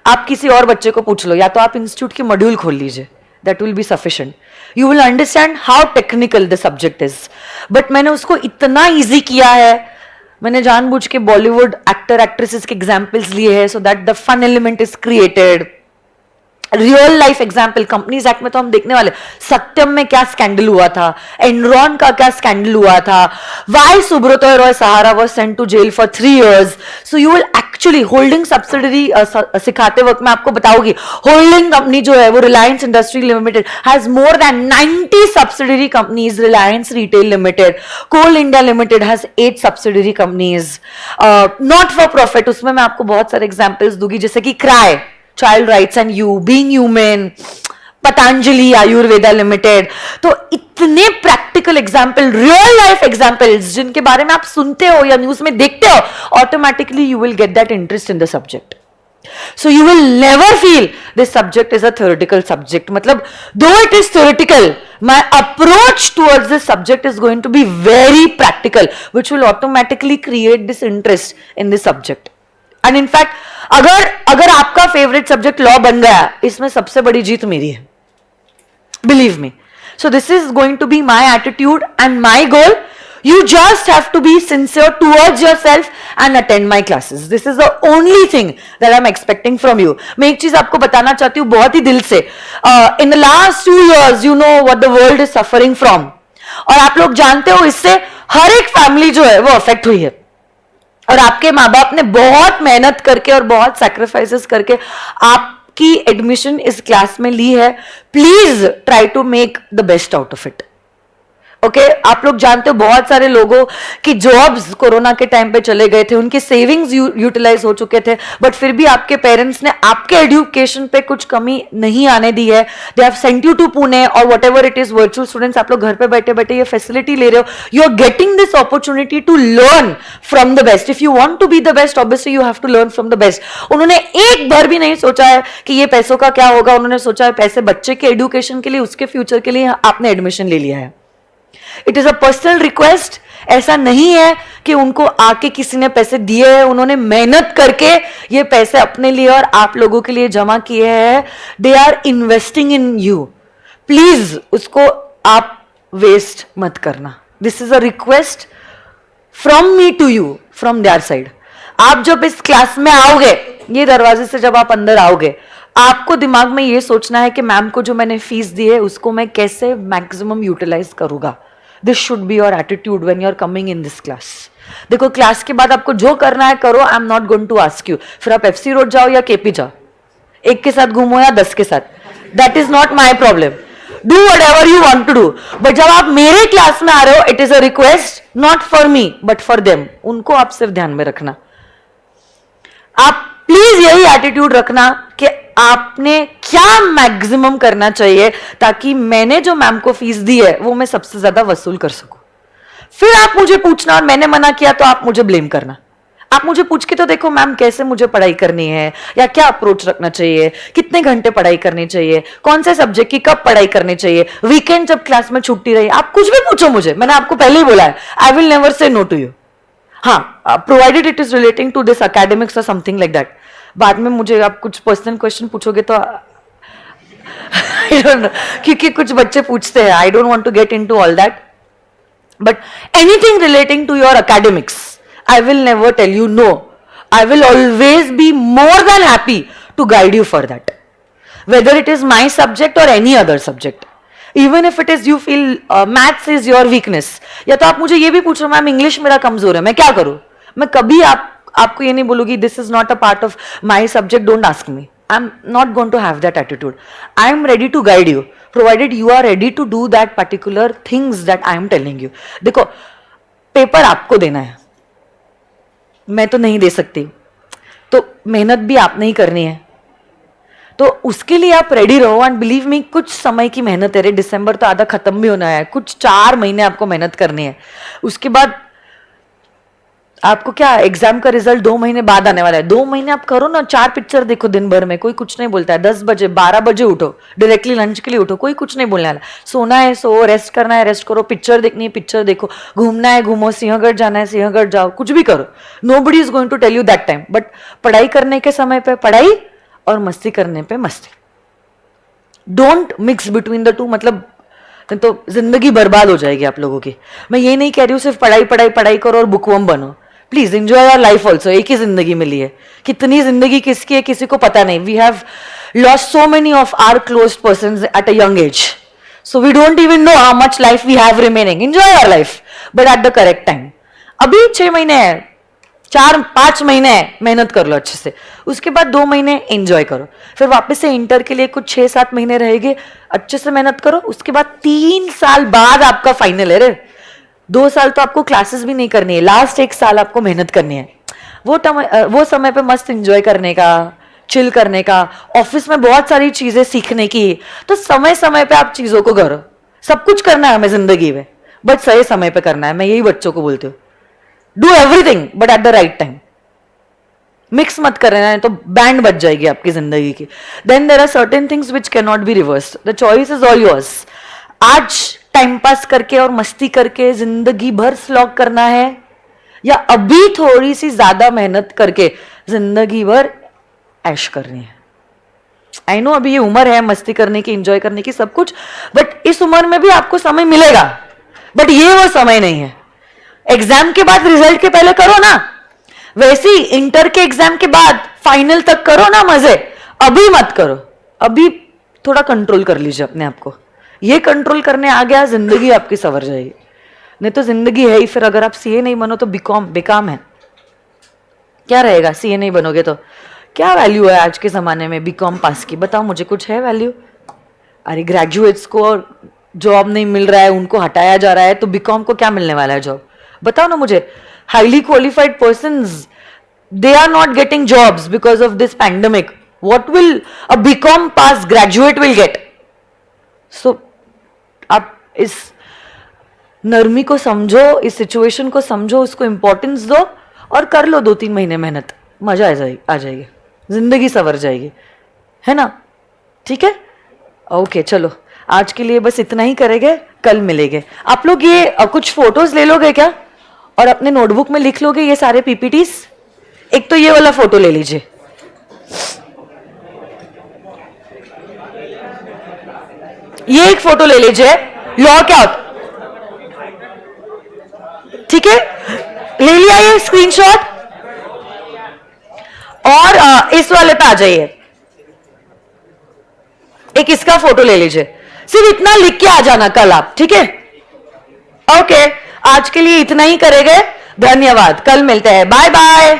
आप किसी और बच्चे को पूछ लो, या तो आप इंस्टीट्यूट की मॉड्यूल खोल लीजिए, that will be sufficient. You will understand how technical the subject is. But मैंने उसको इतना ईजी किया है, मैंने जानबूझ के बॉलीवुड एक्टर एक्ट्रेसेस के एग्जाम्पल्स लिए हैं so that the fun element is created. Real life example, companies act में तो हम देखने वाले, सत्यम में क्या स्कैंडल हुआ था, एनरॉन का क्या स्कैंडल हुआ था, why Subrata Roy Sahara was sent to jail for 3 years. So you will actually holding subsidiary सिखाते वक्त मैं आपको बताऊंगी, होल्डिंग कंपनी जो है वो Reliance industry limited has more than 90 subsidiary companies. Reliance retail limited, Coal India limited has 8 subsidiary companies not for profit. उसमें मैं आपको बहुत सारे एग्जाम्पल्स दूंगी, जैसे कि CRY, child rights and you, being human, Patanjali Ayurveda limited. तो इतने practical example, real life examples जिनके बारे में आप सुनते हो या न्यूज में देखते हो, automatically you will get that interest in the subject. So you will never feel this subject is a theoretical subject. मतलब though it is theoretical, my approach towards this subject is going to be very practical, which will automatically create this interest in this subject. And in fact, अगर आपका favourite subject law बन गया, इसमें सबसे बड़ी जीत मेरी है, believe me. So this is going to be my attitude and my goal. You just have to be sincere towards yourself and attend my classes. This is the only thing that I'm expecting from you. मैं एक चीज आपको बताना चाहती हूँ बहुत ही दिल से. In the last 2 years, you know what the world is suffering from. और आप लोग जानते हो इससे हर एक फैमिली जो है वो अफेक्ट हुई है. और आपके माँ बाप ने बहुत मेहनत करके और बहुत सैक्रिफाइसेस करके आपकी एडमिशन इस क्लास में ली है. Please try to make the best out of it. Okay, आप लोग जानते हो बहुत सारे लोगों की जॉब्स कोरोना के टाइम पे चले गए थे, उनके सेविंग्स यूटिलाइज हो चुके थे, बट फिर भी आपके पेरेंट्स ने आपके एजुकेशन पे कुछ कमी नहीं आने दी है. They have sent you to Pune और whatever it is, virtual students, आप लोग घर पे बैठे बैठे ये फैसिलिटी ले रहे हो. You are getting this opportunity to learn from the best. If you want to be the best, obviously you have to learn from the best. उन्होंने एक बार भी नहीं सोचा है कि ये पैसों का क्या होगा, उन्होंने सोचा है पैसे बच्चे के एजुकेशन के लिए, उसके फ्यूचर के लिए आपने एडमिशन ले लिया है. It is a personal request. ऐसा नहीं है कि उनको आके किसी ने पैसे दिए हैं, उन्होंने मेहनत करके ये पैसे अपने लिए और आप लोगों के लिए जमा किए हैं. They are investing in you. Please उसको आप वेस्ट मत करना. This is a request from me to you, from their side. आप जब इस क्लास में आओगे, ये दरवाजे से जब आप अंदर आओगे, आपको दिमाग में ये सोचना है कि मैम को जो मैंने फीस दी है उसको मैं कैसे मैक्सिमम यूटिलाइज करूंगा. This should be your attitude when you are coming in this class. देखो क्लास के बाद आपको जो करना है करो. I am not going to ask you. फिर आप एफसी रोड जाओ या केपी जाओ, एक के साथ घूमो या 10 के साथ, that is not my problem. Do whatever you want to do. But जब आप मेरे क्लास में आ रहे हो, it is a request not for me but for them. उनको आप सिर्फ ध्यान में रखना. आप प्लीज यही एटीट्यूड रखना कि आपने क्या मैक्सिमम करना चाहिए ताकि मैंने जो मैम को फीस दी है वो मैं सबसे ज्यादा वसूल कर सकूं. फिर आप मुझे पूछना और मैंने मना किया तो आप मुझे ब्लेम करना. आप मुझे पूछ के तो देखो मैम कैसे मुझे पढ़ाई करनी है, या क्या अप्रोच रखना चाहिए, कितने घंटे पढ़ाई करनी चाहिए, कौन से सब्जेक्ट की कब पढ़ाई करनी चाहिए, वीकेंड जब क्लास में छुट्टी रही. आप कुछ भी पूछो मुझे, मैंने आपको पहले ही बोला है I will never say no to you. हाँ, provided it is relating to this academics और समथिंग लाइक दैट. बाद में मुझे आप कुछ पर्सनल क्वेश्चन पूछोगे तो I don't know, क्योंकि कुछ बच्चे पूछते हैं. I don't want to get into all that. But anything relating to your academics I will never tell you no. I will always be more than happy to guide you for that. Whether it is my subject or any other subject. Even if it is you feel maths is your weakness. या तो आप मुझे ये भी पूछ रहे हो ma'am English मेरा कमजोर है, मैं क्या करूं. मैं कभी आपको ये नहीं बोलूंगी this is not a part of my subject, don't ask me. I am not going to have that attitude. I am ready to guide you provided you are ready to do that particular things that I am telling you. देखो paper आपको देना है, मैं तो नहीं दे सकती, तो मेहनत भी आपने ही करनी है. तो उसके लिए आप रेडी रहो. एंड बिलीव मी, कुछ समय की मेहनत है रे. दिसंबर तो आधा खत्म भी होना है. कुछ 4 महीने आपको मेहनत करनी है. उसके बाद आपको क्या, एग्जाम का रिजल्ट 2 महीने बाद आने वाला है. 2 महीने आप करो ना, 4 पिक्चर देखो दिन भर में, कोई कुछ नहीं बोलता है. 10 बजे 12 बजे उठो, डायरेक्टली लंच के लिए उठो, कोई कुछ नहीं बोलने वाला. सोना है सो, रेस्ट करना है रेस्ट करो, पिक्चर देखनी है पिक्चर देखो, घूमना है घूमो, सिंहगढ़ जाना है सिंहगढ़ जाओ, कुछ भी करो. Nobody is going to tell you that time. But पढ़ाई करने के समय पे पढ़ाई और मस्ती करने पे मस्ती. Don't mix between the two. मतलब तो जिंदगी बर्बाद हो जाएगी आप लोगों की. मैं ये नहीं कह रही हूँ सिर्फ पढ़ाई पढ़ाई पढ़ाई करो और बुकवर्म बनो. Please enjoy your life also. एक ही जिंदगी मिली है, कितनी जिंदगी किसकी है किसी को पता नहीं. We have lost so many of our close persons at a young age, so we don't even know how much life we have remaining. Enjoy your life but at the correct time. अभी 6 महीने है, 4-5 महीने है, मेहनत कर लो अच्छे से. उसके बाद 2 महीने एंजॉय करो. फिर वापस से इंटर के लिए कुछ 6-7 महीने रहेंगे, अच्छे से मेहनत करो. उसके बाद 3 साल बाद आपका फाइनल है रे. 2 साल तो आपको क्लासेस भी नहीं करनी है. लास्ट 1 साल आपको मेहनत करनी है. वो समय पे मस्त एंजॉय करने का, चिल करने का, ऑफिस में बहुत सारी चीजें सीखने की. तो समय समय पे आप चीजों को करो. सब कुछ करना है हमें जिंदगी में, बट सही समय पे करना है. मैं यही बच्चों को बोलती हूँ, do everything but at the right time. Mix मत करना है तो बैंड बच जाएगी आपकी जिंदगी की. Then there are certain things which can not be reversed. The choice is all yours. आज टाइम पास करके और मस्ती करके जिंदगी भर स्लॉग करना है, या अभी थोड़ी सी ज्यादा मेहनत करके जिंदगी भर ऐश करनी है. आई नो अभी ये उम्र है मस्ती करने की, एंजॉय करने की, सब कुछ, बट इस उम्र में भी आपको समय मिलेगा. बट ये वो समय नहीं है. एग्जाम के बाद रिजल्ट के पहले करो ना, वैसे ही इंटर के एग्जाम के बाद फाइनल तक करो ना मजे. अभी मत करो. अभी थोड़ा कंट्रोल कर लीजिए अपने आप को. ये कंट्रोल करने आ गया, जिंदगी आपकी संवर जाएगी. नहीं तो जिंदगी है ही. फिर अगर आप सीए नहीं बनो तो बीकॉम बेकाम है. क्या रहेगा सीए नहीं बनोगे तो? क्या वैल्यू है आज के जमाने में बीकॉम पास की? बताओ मुझे, कुछ है वैल्यू? अरे ग्रेजुएट्स को जॉब नहीं मिल रहा है, उनको हटाया जा रहा है, तो बीकॉम को क्या मिलने वाला है जॉब? बताओ ना मुझे. Highly qualified persons, they are not getting jobs because of this pandemic. What will a BCom pass graduate will get? So आप इस नरमी को समझो, इस सिचुएशन को समझो, उसको इंपॉर्टेंस दो और कर लो 2-3 महीने मेहनत. मजा आ जाएगी, जिंदगी संवर जाएगी, है ना? ठीक है, ओके चलो आज के लिए बस इतना ही करेंगे, कल मिलेंगे. आप लोग ये कुछ फोटोज ले लोगे क्या और अपने नोटबुक में लिख लोगे ये सारे पीपीटीज? एक तो ये वाला फोटो ले लीजिए. ये एक फोटो ले लीजिए, लॉक आउट. ठीक है, ले लिया ये स्क्रीनशॉट. और इस वाले पे आ जाइए. एक इसका फोटो ले लीजिए, सिर्फ इतना लिख के आ जाना कल आप, ठीक है? ओके, आज के लिए इतना ही करेंगे। धन्यवाद, कल मिलते हैं, बाय बाय।